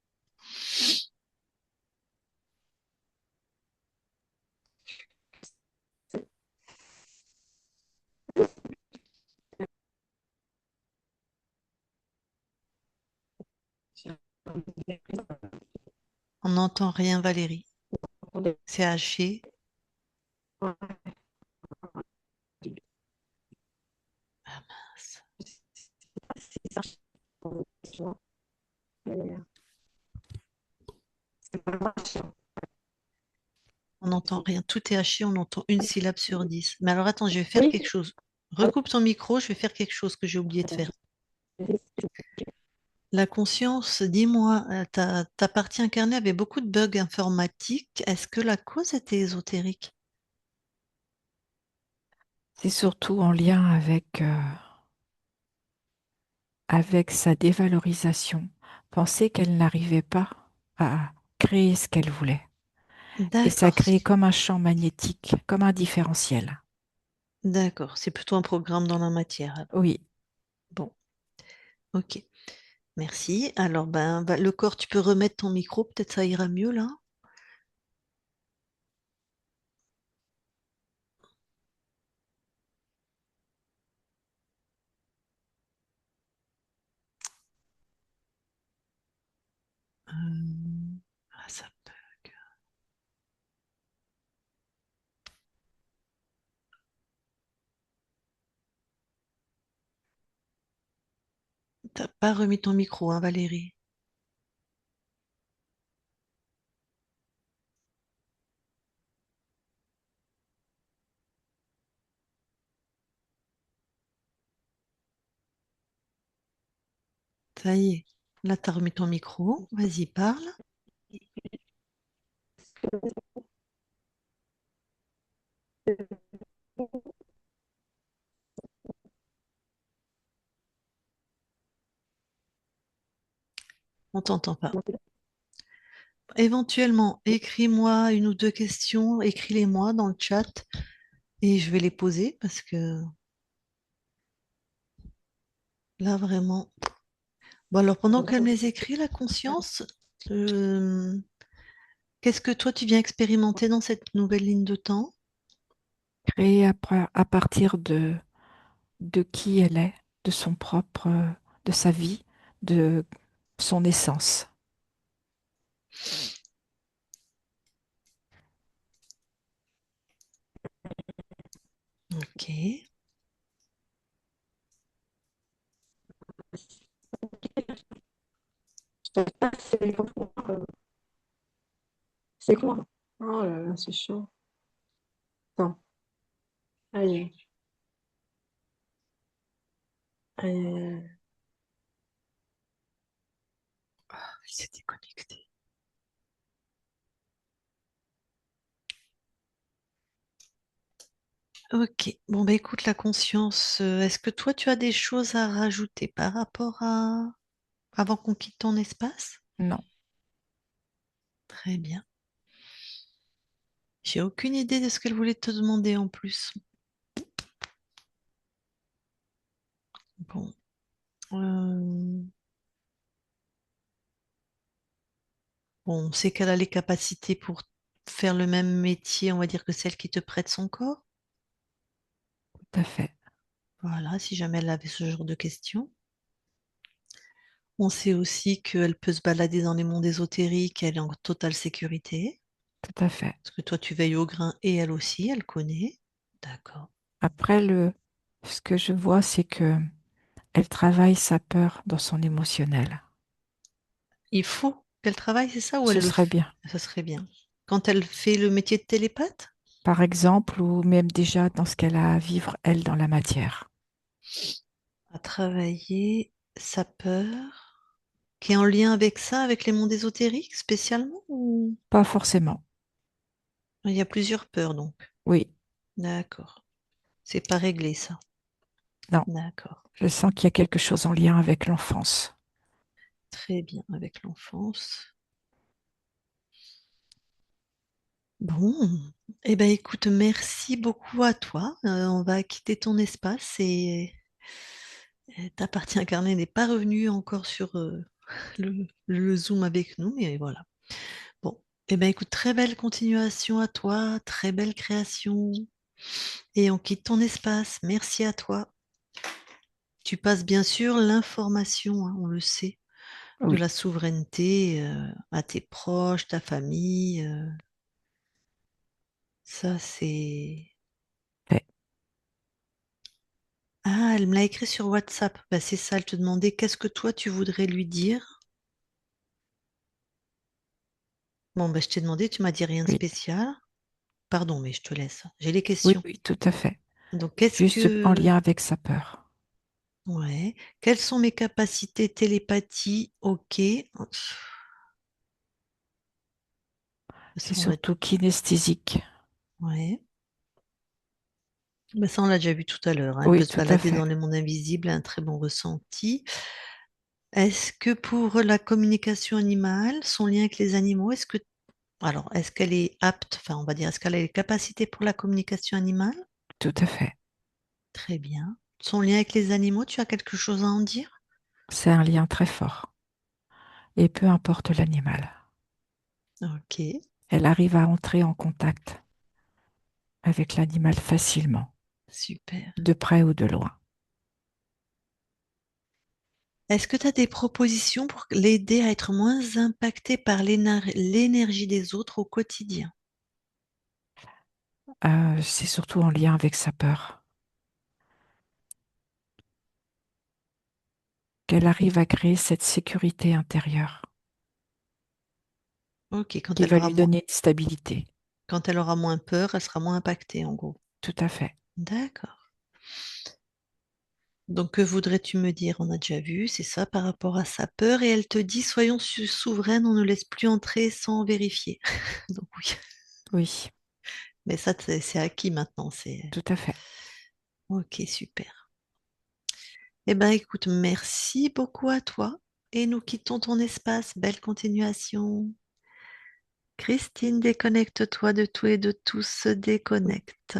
On n'entend rien, Valérie. C'est haché. Ah mince. On n'entend rien. Tout est haché. On entend une syllabe sur 10. Mais alors attends, je vais faire Oui, quelque chose. Recoupe ton micro. Je vais faire quelque chose que j'ai oublié de faire. La conscience, dis-moi, ta partie incarnée avait beaucoup de bugs informatiques. Est-ce que la cause était ésotérique? C'est surtout en lien avec sa dévalorisation. Penser qu'elle n'arrivait pas à créer ce qu'elle voulait. Et ça D'accord, crée comme un champ magnétique, comme un différentiel. d'accord. C'est plutôt un programme dans la matière, alors. Oui, Bon, ok. Merci. Alors, ben, le corps, tu peux remettre ton micro, peut-être ça ira mieux là. Ah, ça bug. T'as pas remis ton micro, hein, Valérie? Ça y est. Là, t'as remis ton micro. Vas-y, parle. On t'entend pas. Éventuellement, écris-moi une ou deux questions, écris-les-moi dans le chat et je vais les poser parce que là, vraiment. Bon, alors, pendant qu'elle me les écrit, la conscience, euh, qu'est-ce que toi, tu viens expérimenter dans cette nouvelle ligne de temps? créer à partir de qui elle est, de son propre, de sa vie, de son essence. Ok. c'est quoi? Oh là là, c'est chaud. Attends, allez, allez. Il s'est déconnecté. Ok. Bon, bah écoute, la conscience, est-ce que toi, tu as des choses à rajouter par rapport à... avant qu'on quitte ton espace? Non, Très bien. J'ai aucune idée de ce qu'elle voulait te demander en plus. Bon. Euh, bon, on sait qu'elle a les capacités pour faire le même métier, on va dire, que celle qui te prête son corps. tout à fait, Voilà, si jamais elle avait ce genre de questions. On sait aussi qu'elle peut se balader dans les mondes ésotériques, elle est en totale sécurité. tout à fait. Parce que toi, tu veilles au grain et elle aussi, elle connaît. D'accord. Après, ce que je vois, c'est que elle travaille sa peur dans son émotionnel. Il faut qu'elle travaille, c'est ça, ou elle Ce le serait fait? bien. Ça serait bien. Quand elle fait le métier de télépathe, Par exemple, ou même déjà dans ce qu'elle a à vivre, elle, dans la matière. à travailler sa peur, qui est en lien avec ça, avec les mondes ésotériques spécialement, ou Pas forcément. il y a plusieurs peurs donc. Oui, D'accord. C'est pas réglé ça. non. D'accord. Je sens qu'il y a quelque chose en lien avec l'enfance. Très bien avec l'enfance. Bon, eh ben écoute, merci beaucoup à toi. On va quitter ton espace et ta partie incarnée n'est pas revenue encore sur le Zoom avec nous, mais voilà. Bon, eh ben écoute, très belle continuation à toi, très belle création. Et on quitte ton espace. Merci à toi. Tu passes bien sûr l'information, hein, on le sait, de Oui, la souveraineté à tes proches, ta famille. Ça, c'est... fait. Ah, elle me l'a écrit sur WhatsApp. Bah, c'est ça, elle te demandait qu'est-ce que toi tu voudrais lui dire. Bon, bah, je t'ai demandé, tu m'as dit rien de Oui, spécial. Pardon, mais je te laisse. J'ai les oui, questions. oui, tout à fait. Donc, qu'est-ce Juste en que... lien avec sa peur. Ouais. Quelles sont mes capacités télépathie? Ok. C'est Ça, on l'a... surtout kinesthésique. Ouais. Bah, ça, on l'a déjà vu tout à l'heure, hein. Elle Oui, peut se tout à balader fait. dans les mondes invisibles, un très bon ressenti. Est-ce que pour la communication animale, son lien avec les animaux, est-ce qu'elle est apte, enfin, on va dire, est-ce qu'elle a les capacités pour la communication animale? Tout à fait. Très bien. Son lien avec les animaux, tu as quelque chose à en dire? C'est un lien très fort. Et peu importe l'animal. Ok, Elle arrive à entrer en contact avec l'animal facilement, super. de près ou de loin. Est-ce que tu as des propositions pour l'aider à être moins impacté par l'énergie des autres au quotidien? C'est surtout en lien avec sa peur. Qu'elle arrive à créer cette sécurité intérieure Ok, qui va lui donner une stabilité. quand elle aura moins peur, elle sera moins impactée, en gros. Tout à fait. D'accord. Donc, que voudrais-tu me dire? On a déjà vu, c'est ça par rapport à sa peur. Et elle te dit, soyons souveraines, on ne laisse plus entrer sans vérifier. Donc oui, Oui, mais ça, c'est acquis maintenant. C'est tout à fait. ok, super. Eh ben, écoute, merci beaucoup à toi. Et nous quittons ton espace. Belle continuation. Christine, déconnecte-toi de tout et de tous se Oui. déconnecte.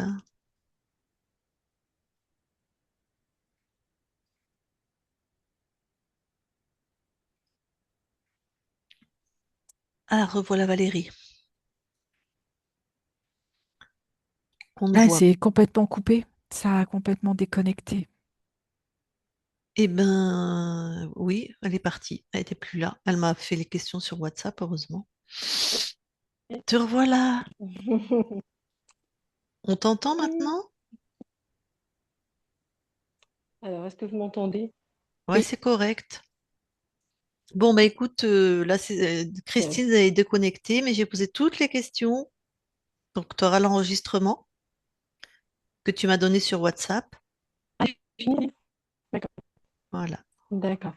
Ah, revoilà Valérie. On ne Ah, voit. c'est complètement coupé. Ça a complètement déconnecté. Eh ben, oui, elle est partie. Elle était plus là. Elle m'a fait les questions sur WhatsApp, heureusement. Te revoilà. On t'entend Oui. maintenant? Alors, est-ce que vous m'entendez? Ouais, Oui, c'est correct. Bon, bah écoute, là, Ok. Christine est déconnectée, mais j'ai posé toutes les questions. Donc, tu auras l'enregistrement que tu m'as donné sur WhatsApp. Ah, fini. D'accord. Voilà. D'accord.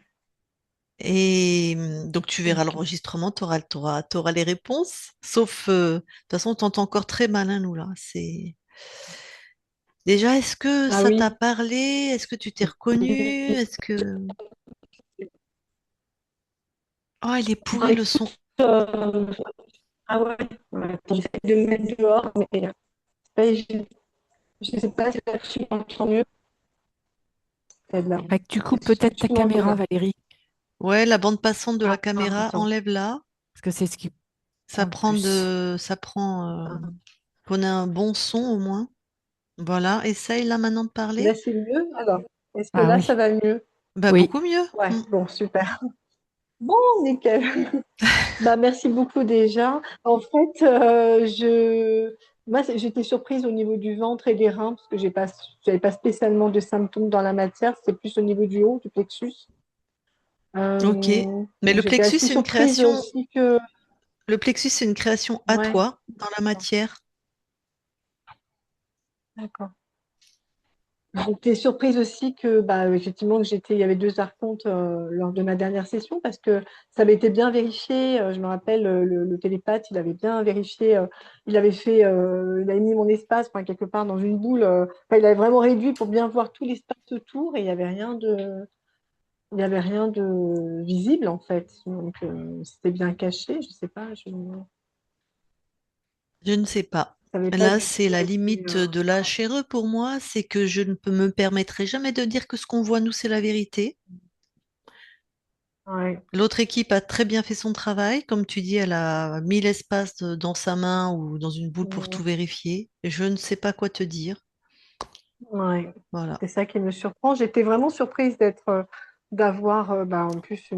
Et donc, tu verras Ok. l'enregistrement, tu auras les réponses. Sauf, de toute façon, on t'entend encore très mal, hein, nous, là. C'est... Déjà, est-ce que Ah ça t'a oui. parlé? Est-ce que tu t'es reconnu? Est-ce que... Oh, il est Ah, pourri le écoute, son. euh, ah ouais, ouais, attends, j'essaie de me mettre dehors, mais je ne sais pas si là tu m'entends mieux. Eh ben, Fait que tu coupes est-ce que peut-être ta tu m'entends caméra, là? Valérie, Ouais, la bande passante de la Ah, caméra, attends. enlève-la. parce que c'est ce qui Ça prend le prend plus. ça prend Ah. qu'on ait un bon son au moins. Voilà, essaye là maintenant de Là, parler. c'est mieux? Alors, est-ce que Ah là, ça oui, va mieux? Bah oui. beaucoup mieux. Ouais, Mm. bon, super. Bon, nickel. Bah, merci beaucoup déjà. En fait, moi, j'étais surprise au niveau du ventre et des reins parce que j'avais pas spécialement de symptômes dans la matière. C'était plus au niveau du haut, du plexus. Ok. Mais Donc j'étais assez surprise aussi que, le plexus c'est une création à ouais, toi dans la matière. d'accord. J'étais surprise aussi que, bah, effectivement, il y avait deux archontes lors de ma dernière session parce que ça avait été bien vérifié. Je me rappelle, le télépathe, il avait bien vérifié. Il avait mis mon espace, enfin, quelque part dans une boule. Enfin, il avait vraiment réduit pour bien voir tout l'espace autour et il y avait rien de visible en fait. Donc, c'était bien caché. Je sais pas, je ne Je ne sais pas. savais pas Là, du c'est tout la à qui. limite de la chère pour moi, c'est que je ne peux me permettrai jamais de dire que ce qu'on voit nous, c'est la vérité. Ouais, L'autre équipe a très bien fait son travail. Comme tu dis, elle a mis l'espace dans sa main ou dans une boule pour tout ouais. vérifier. Je ne sais pas quoi te dire. Ouais, Voilà. c'est ça qui me surprend. J'étais vraiment surprise d'avoir, bah, en plus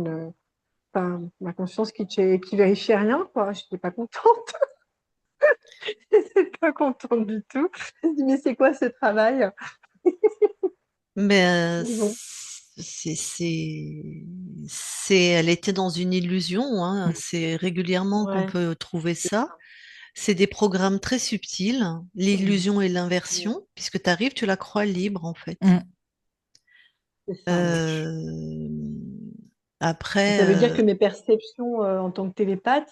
enfin, ma conscience qui vérifiait rien, quoi. Je n'étais pas contente. J'étais pas contente du tout. Je me dis, mais c'est quoi ce travail? Mais Mais bon, elle était dans une illusion, hein. C'est régulièrement qu'on ouais, peut trouver c'est ça. ça. C'est des programmes très subtils, l'illusion et l'inversion, puisque tu arrives, tu la crois libre en fait. Mm. C'est ça, ouais. Euh, Et Après, ça veut dire que mes perceptions en tant que télépathe,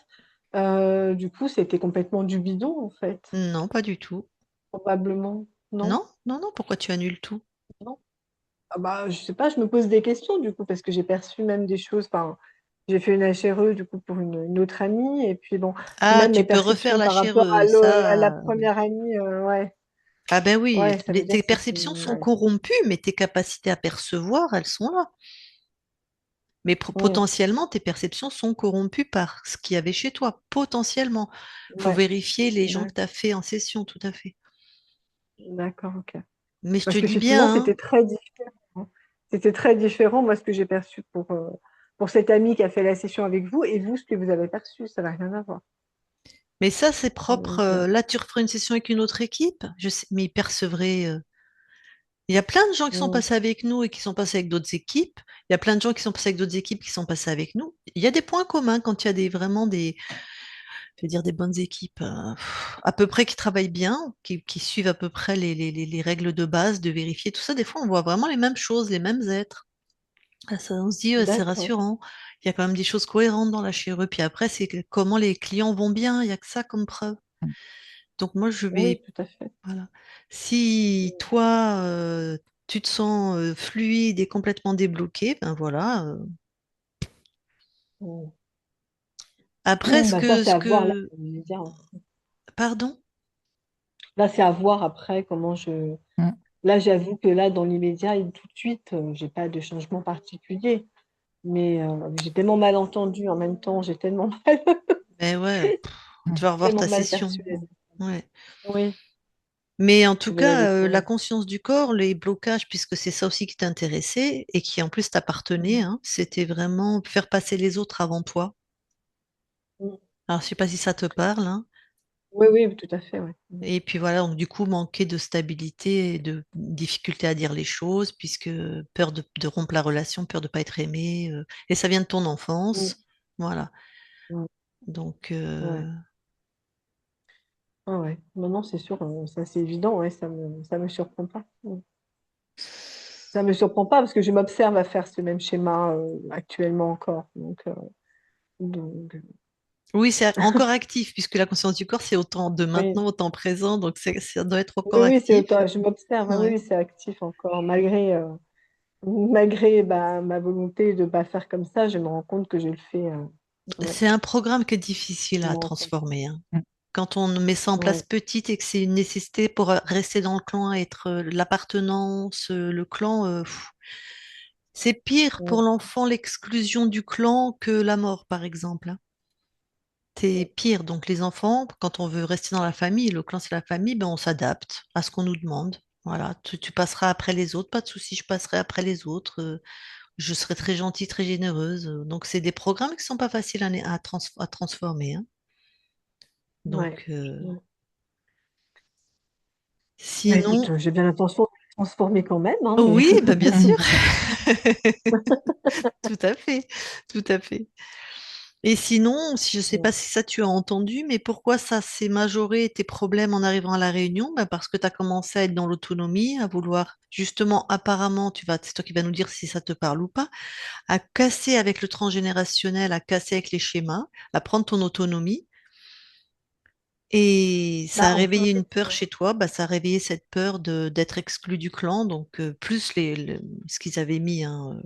du coup, c'était complètement du bidon, en fait. non, pas du tout. Probablement. Non? Non, non, non, pourquoi tu annules tout? Non? Ah bah, je sais pas, je me pose des questions du coup, parce que j'ai perçu même des choses. Enfin, j'ai fait une HRE du coup pour une autre amie, et puis bon, puis Ah, même tu mes peux refaire perceptions la par rapport chèreuse, à la ça. première amie, ouais, Ah ben oui, ouais, ça veut dire tes que c'était. perceptions sont Ouais, corrompues, mais tes capacités à percevoir, elles sont là. Mais ouais, potentiellement, tes perceptions sont corrompues par ce qu'il y avait chez toi. Potentiellement. Il faut ouais, vérifier les gens que d'ac- tu as fait en session, tout à fait. d'accord, ok. Mais je te Parce dis bien, qu'effectivement, hein, c'était très différent. C'était très différent, moi, ce que j'ai perçu pour cette amie qui a fait la session avec vous, et vous, ce que vous avez perçu, ça n'a rien à voir. mais ça, c'est propre. Donc, Là, tu referais une session avec une autre équipe. Je sais, mais ils percevraient. Il y a plein de gens qui sont mm, passés avec nous et qui sont passés avec d'autres équipes. Il y a plein de gens qui sont passés avec d'autres équipes qui sont passés avec nous. Il y a des points communs quand il y a vraiment je veux dire, des bonnes équipes à peu près qui travaillent bien, qui suivent à peu près les règles de base, de vérifier tout ça. Des fois, on voit vraiment les mêmes choses, les mêmes êtres. Ah, ça, on se dit, c'est d'accord. rassurant. Il y a quand même des choses cohérentes dans la chirurgie. Puis après, c'est comment les clients vont bien. Il n'y a que ça comme preuve. Donc moi, je Oui, vais, tout à fait. voilà. Si toi, tu te sens fluide et complètement débloqué, ben voilà. Mm. Après, Bah ça, c'est ce à voir là, que, dans l'immédiat, hein. pardon? Là, c'est à voir après comment je. Mm. Là, j'avoue que là, dans l'immédiat et tout de suite, j'ai pas de changement particulier. Mais j'ai tellement mal entendu en même temps, j'ai tellement mal, Ben ouais, tu vas revoir tellement ta mal session. perçu les. Ouais. Oui, Mais en tout vous avez cas, tout. la Ouais. conscience du corps, les blocages, puisque c'est ça aussi qui t'intéressait et qui en plus t'appartenait, hein, c'était vraiment faire passer les autres avant toi. Mm. Alors, je sais pas si ça te parle, hein. Oui, oui, tout à fait. Ouais. Mm. Et puis voilà, donc du coup, manquer de stabilité et de difficulté à dire les choses, puisque peur de rompre la relation, peur de pas être aimé, et ça vient de ton Mm. enfance. Voilà. Mm. Donc, Ouais. Ah ouais. Maintenant, c'est sûr, ça c'est évident, ouais, ça me surprend pas. Mm. Ça me surprend pas parce que je m'observe à faire ce même schéma actuellement encore. Donc, Oui, c'est encore actif, puisque la conscience du corps, c'est autant de Oui, maintenant, autant présent, donc ça doit être oui, encore oui, actif. je m'observe, hein, oui, Ouais. oui, c'est actif encore, malgré bah, ma volonté de ne pas faire comme ça, je me rends compte que je le fais. Ouais, C'est un programme qui est difficile je à me rends compte. transformer, hein. Mm. Quand on met ça en place Ouais, petite et que c'est une nécessité pour rester dans le clan, être l'appartenance, le clan, c'est pire pour ouais, l'enfant l'exclusion du clan que la mort, par exemple, hein. C'est pire. Donc les enfants, quand on veut rester dans la famille, le clan c'est la famille, ben on s'adapte à ce qu'on nous demande. Voilà, tu passeras après les autres, pas de souci, je passerai après les autres. Je serai très gentille, très généreuse. Donc c'est des programmes qui sont pas faciles à transformer, hein. ouais. Donc Ouais. Bah, écoute, sinon, j'ai bien l'intention de me transformer quand même, hein, mais oui, ben bien sûr. Tout à fait, tout à fait. Et sinon, si je ne sais pas si ça tu as entendu, mais pourquoi ça s'est majoré tes problèmes en arrivant à La Réunion? Ben parce que tu as commencé à être dans l'autonomie, à vouloir justement, apparemment, c'est toi qui vas nous dire si ça te parle ou pas, à casser avec le transgénérationnel, à casser avec les schémas, à prendre ton autonomie. Et ça bah, a en fait, réveillé une peur chez toi, bah, ça a réveillé cette peur d'être exclu du clan, donc plus ce qu'ils avaient mis, hein,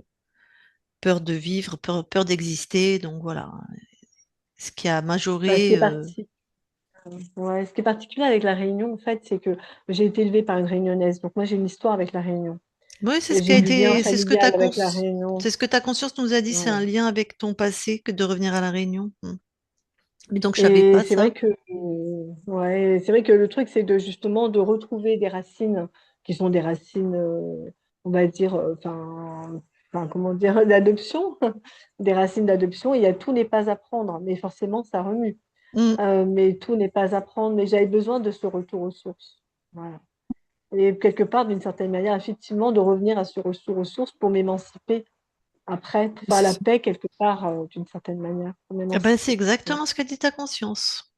peur de vivre, peur d'exister, donc voilà. Ce qui a bah, majoré. ce qui est particulier avec la Réunion, en fait, c'est que j'ai été élevée par une Réunionnaise, donc moi j'ai une histoire avec la Réunion. Oui, Et j'ai du lien familial avec la Réunion. c'est ce que ta conscience nous a dit, c'est un Voilà. lien avec ton passé que de revenir à La Réunion. Hmm. Mais donc je savais Et pas ça. c'est vrai que le truc, c'est de justement de retrouver des racines qui sont des racines, on va dire, comment dire, d'adoption, des racines d'adoption. Tout n'est pas à prendre, mais forcément, ça remue. Hmm. Mais tout n'est pas à prendre. Mais j'avais besoin de ce retour aux sources. Voilà. Et quelque part, d'une certaine manière, effectivement, de revenir à ce retour aux sources pour m'émanciper après, pour faire la paix quelque part, d'une certaine manière, pour Eh ben, c'est m'émanciper. Ouais. exactement ce qu'a dit ta conscience.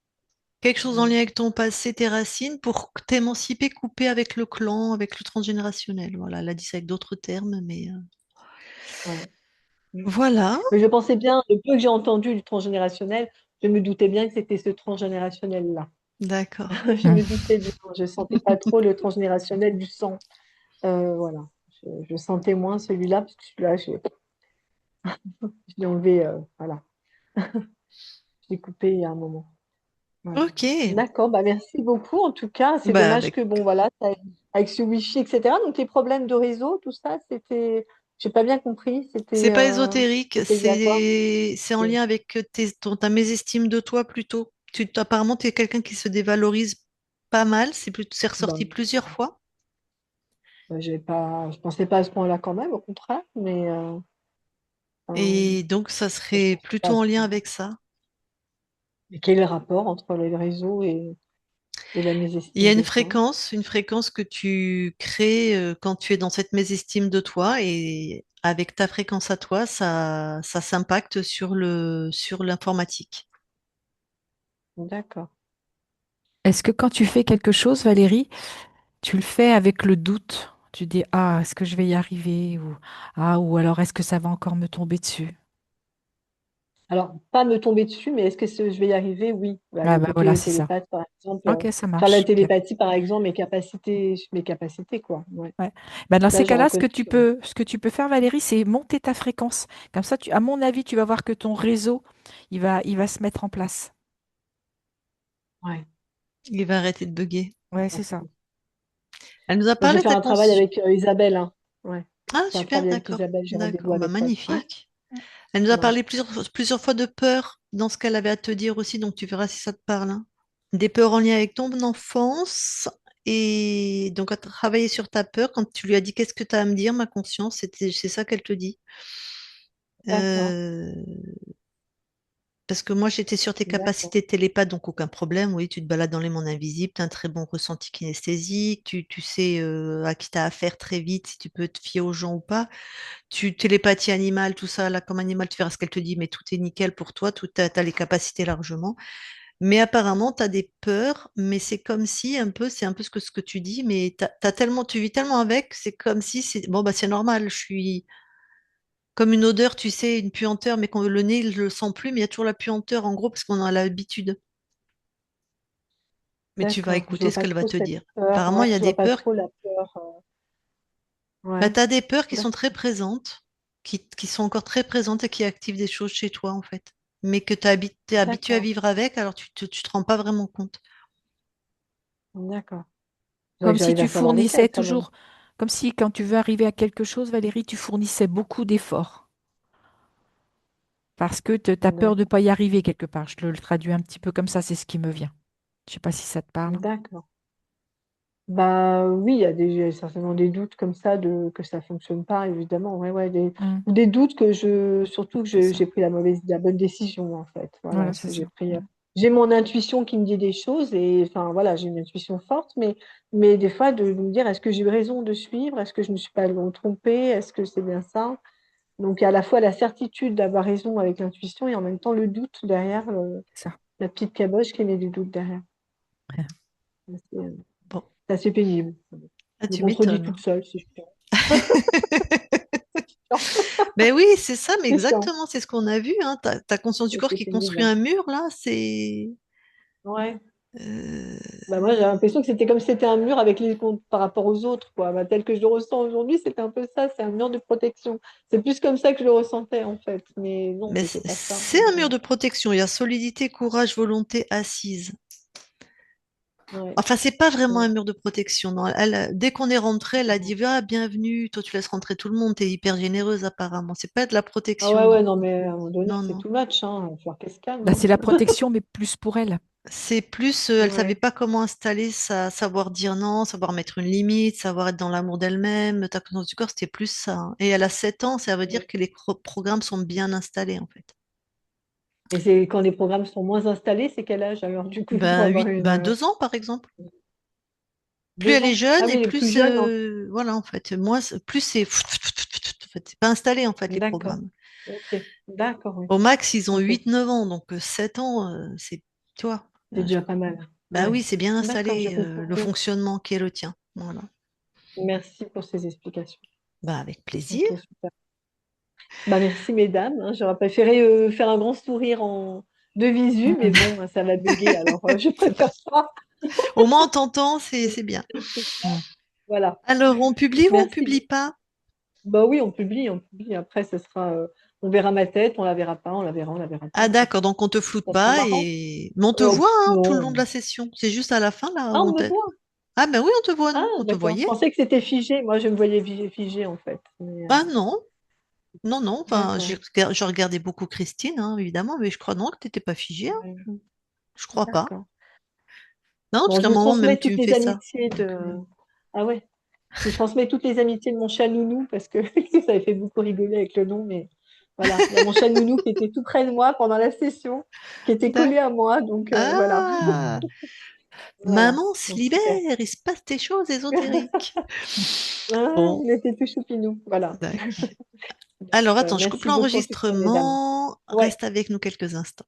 Quelque chose en Ouais. lien avec ton passé, tes racines, pour t'émanciper, couper avec le clan, avec le transgénérationnel. Voilà, elle a dit ça avec d'autres termes, mais Ouais. voilà, Mais je pensais bien, le peu que j'ai entendu du transgénérationnel, je me doutais bien que c'était ce transgénérationnel-là. d'accord. Je me doutais bien, je sentais pas trop le transgénérationnel du sang. Voilà, je sentais moins celui-là, parce que celui-là, je l'ai enlevé, voilà, je l'ai coupé il y a un moment. Voilà. Ok. D'accord, bah merci beaucoup. En tout cas, c'est Bah, dommage avec... que, bon, voilà, avec ce Wi-Fi, etc. Donc, les problèmes de réseau, tout ça, j'ai pas bien compris, C'est pas ésotérique, c'était lié à quoi? c'est en lien avec ta mésestime de toi plutôt. Apparemment, tu es quelqu'un qui se dévalorise pas mal, c'est ressorti Bon, plusieurs fois. je pensais pas à ce point-là quand même, au contraire, mais Et donc, ça je serait pensais pas plutôt à en ce lien point-là. avec ça. Et quel est le rapport entre les réseaux et la Il y mésestime a de soi? une fréquence que tu crées quand tu es dans cette mésestime de toi et avec ta fréquence à toi, ça s'impacte sur l'informatique. D'accord. Est-ce que quand tu fais quelque chose, Valérie, tu le fais avec le doute? Tu dis, ah, est-ce que je vais y arriver? Ou alors est-ce que ça va encore me tomber dessus? Alors, pas me tomber dessus, mais est-ce que je vais y arriver? Oui. Bah, Ah le bah voilà, côté c'est ça. télépathe, par exemple, Ok, ça faire la marche. Ok. télépathie, par exemple, mes capacités, quoi. Ouais. Ouais. Ben, dans Ça, ces j'en cas-là, reconnais que ce que tu peux faire, Valérie, c'est monter ta fréquence. Comme ça, à mon avis, tu vas voir que ton réseau, il va se mettre en place. ouais. Il va arrêter de bugger. Ouais, c'est ça. Elle nous a Moi, je vais parlé de faire ta un travail conscience. avec Isabelle, hein. Ouais. Ah, Je fais un super, travail avec d'accord. Isabelle, j'ai rendez-vous D'accord, bah avec elle. Ouais. magnifique. Elle nous a Ouais. parlé plusieurs fois de peur dans ce qu'elle avait à te dire aussi, donc tu verras si ça te parle, hein. Des peurs en lien avec ton enfance. Et donc, à travailler sur ta peur, quand tu lui as dit qu'est-ce que tu as à me dire, ma conscience, c'est ça qu'elle te dit. D'accord. Euh, Parce que moi, j'étais sur tes D'accord. capacités télépathes, donc aucun problème. Oui, tu te balades dans les mondes invisibles, tu as un très bon ressenti kinesthésique, tu sais à qui tu as affaire très vite, si tu peux te fier aux gens ou pas. Tu télépathie animale, tout ça, là, comme animal, tu verras ce qu'elle te dit, mais tout est nickel pour toi, t'as les capacités largement. Mais apparemment, tu as des peurs, mais c'est comme si, c'est un peu ce que tu dis, mais tu vis tellement avec, c'est comme si, bon, bah, c'est normal, Comme une odeur, tu sais, une puanteur, mais quand le nez, il le sent plus, mais il y a toujours la puanteur, en gros, parce qu'on a l'habitude. Mais tu vas D'accord. Je écouter vois ce pas qu'elle va trop te cette dire. peur. Apparemment, Ouais, il y a je des vois pas peurs. trop la peur. Bah, Ouais. tu as des peurs qui sont très D'accord. présentes, qui sont encore très présentes et qui activent des choses chez toi, en fait. Mais que tu es habitué à D'accord. vivre avec, alors tu te rends pas vraiment compte. D'accord. Ouais, Comme si j'arrive à tu savoir fournissais lesquelles quand même. toujours, comme si quand tu veux arriver à quelque chose, Valérie, tu fournissais beaucoup d'efforts. Parce que tu as peur de ne D'accord. pas y arriver quelque part. Je le traduis un petit peu comme ça, c'est ce qui me vient. Je sais pas si ça te parle. D'accord. Bah oui, il y a certainement des doutes comme ça de que ça fonctionne pas, évidemment. Ouais, ouais, Mm, des doutes que surtout que c'est ça. j'ai pris la bonne décision en fait. Voilà, Voilà, c'est j'ai ça. pris, Mm. j'ai mon intuition qui me dit des choses et enfin voilà, j'ai une intuition forte, mais des fois de me dire est-ce que j'ai eu raison de suivre, est-ce que je me suis pas trompée, est-ce que c'est bien ça? Donc il y a à la fois la certitude d'avoir raison avec l'intuition et en même temps le doute derrière, C'est ça. la petite caboche qui met du doute derrière. C'est Bon, c'est assez pénible. ah, Je me tu contredis m'étonnes. toute seule, c'est chiant. Ben oui, c'est ça, mais C'est chiant, exactement, c'est ce qu'on a vu, hein. Ta conscience du corps c'est qui construit pénible. un mur, là, c'est... Ouais. euh, Bah moi, j'ai l'impression que c'était comme si c'était un mur avec par rapport aux autres, quoi. Bah, tel que je le ressens aujourd'hui, c'était un peu ça, c'est un mur de protection. C'est plus comme ça que je le ressentais, en fait. Mais non, mais c'était pas ça. c'est un mur de protection. Il y a solidité, courage, volonté, assise. Ouais. Enfin, c'est pas vraiment un Ouais. mur de protection. Non. Dès qu'on est rentré, elle a dit, ah, bienvenue, toi tu laisses rentrer tout le monde, t'es hyper généreuse apparemment. C'est pas de la Ah protection, ouais, non. ouais, non, mais à un moment donné, Non, c'est non. too much, hein. Il va falloir qu'elle se calme, Là, hein. c'est la protection, mais plus pour elle. C'est plus, elle savait Ouais. pas comment installer savoir dire non, savoir mettre une limite, savoir être dans l'amour d'elle-même. Ta conscience du corps, c'était plus ça, hein. Et elle a 7 ans, ça veut dire que les programmes sont bien installés, en fait. Et c'est quand les programmes sont moins installés, c'est quel âge alors, du coup, pour Ben, avoir 2 ans, par exemple. Plus elle 2 est ans? Ah jeune et oui, les plus plus, jeunes, hein. voilà, en fait, moins, plus c'est, en fait, c'est pas installé, en fait, les D'accord. programmes. Ok. D'accord, oui. Au max, ils ont Ok. 8 9 ans, donc 7 ans, tu vois. C'est déjà pas mal. Bah Ouais. oui, c'est bien D'accord, je installé, comprends le mieux. fonctionnement qui est le tien. Voilà. Merci pour ces explications. Bah, avec plaisir. Ok, super. Bah, merci mesdames, hein. J'aurais préféré faire un grand sourire de visu, mais Mm, bon, ça va bugger, alors je préfère pas. Au moins, on t'entend, c'est bien. mm. Voilà. Alors, on publie ou on Merci publie beaucoup. pas? Bah oui, on publie, on publie. Après, ce sera, on verra ma tête, on la verra pas, on la verra pas. Ah, d'accord, donc on te floute Ça sera pas marrant. mais on te voit hein, tout le long de Non. la session. C'est juste à la fin, là, Ah, où on on me t'a... voit. Ah, ben oui, on te voit, Ah, nous. On te d'accord. Je voyait. pensais que c'était figé. Moi, je me voyais figé en fait. Ah non, non, non. Enfin, D'accord. je regardais beaucoup Christine, hein, évidemment, mais je crois non que t'étais pas figée, hein. Ouais, Je crois pas. d'accord. Non, parce Bon, qu'à je un vous moment, même, transmets tu toutes me les fais ça. amitiés Donc, de. Ah ouais. Je vous transmets toutes les amitiés de mon chat Nounou parce que ça avait fait beaucoup rigoler avec le nom, mais voilà. Il y a mon chat Nounou qui était tout près de moi pendant la session, qui était d'ac- collé à moi, donc voilà. Ah, Voilà. maman se Donc super. libère, il se passe des choses ésotériques. Ah, Bon, il était tout choupinou. Voilà. d'accord. Alors, attends, je coupe Merci beaucoup en tout cas, mesdames. l'enregistrement. Ouais. Reste avec nous quelques instants.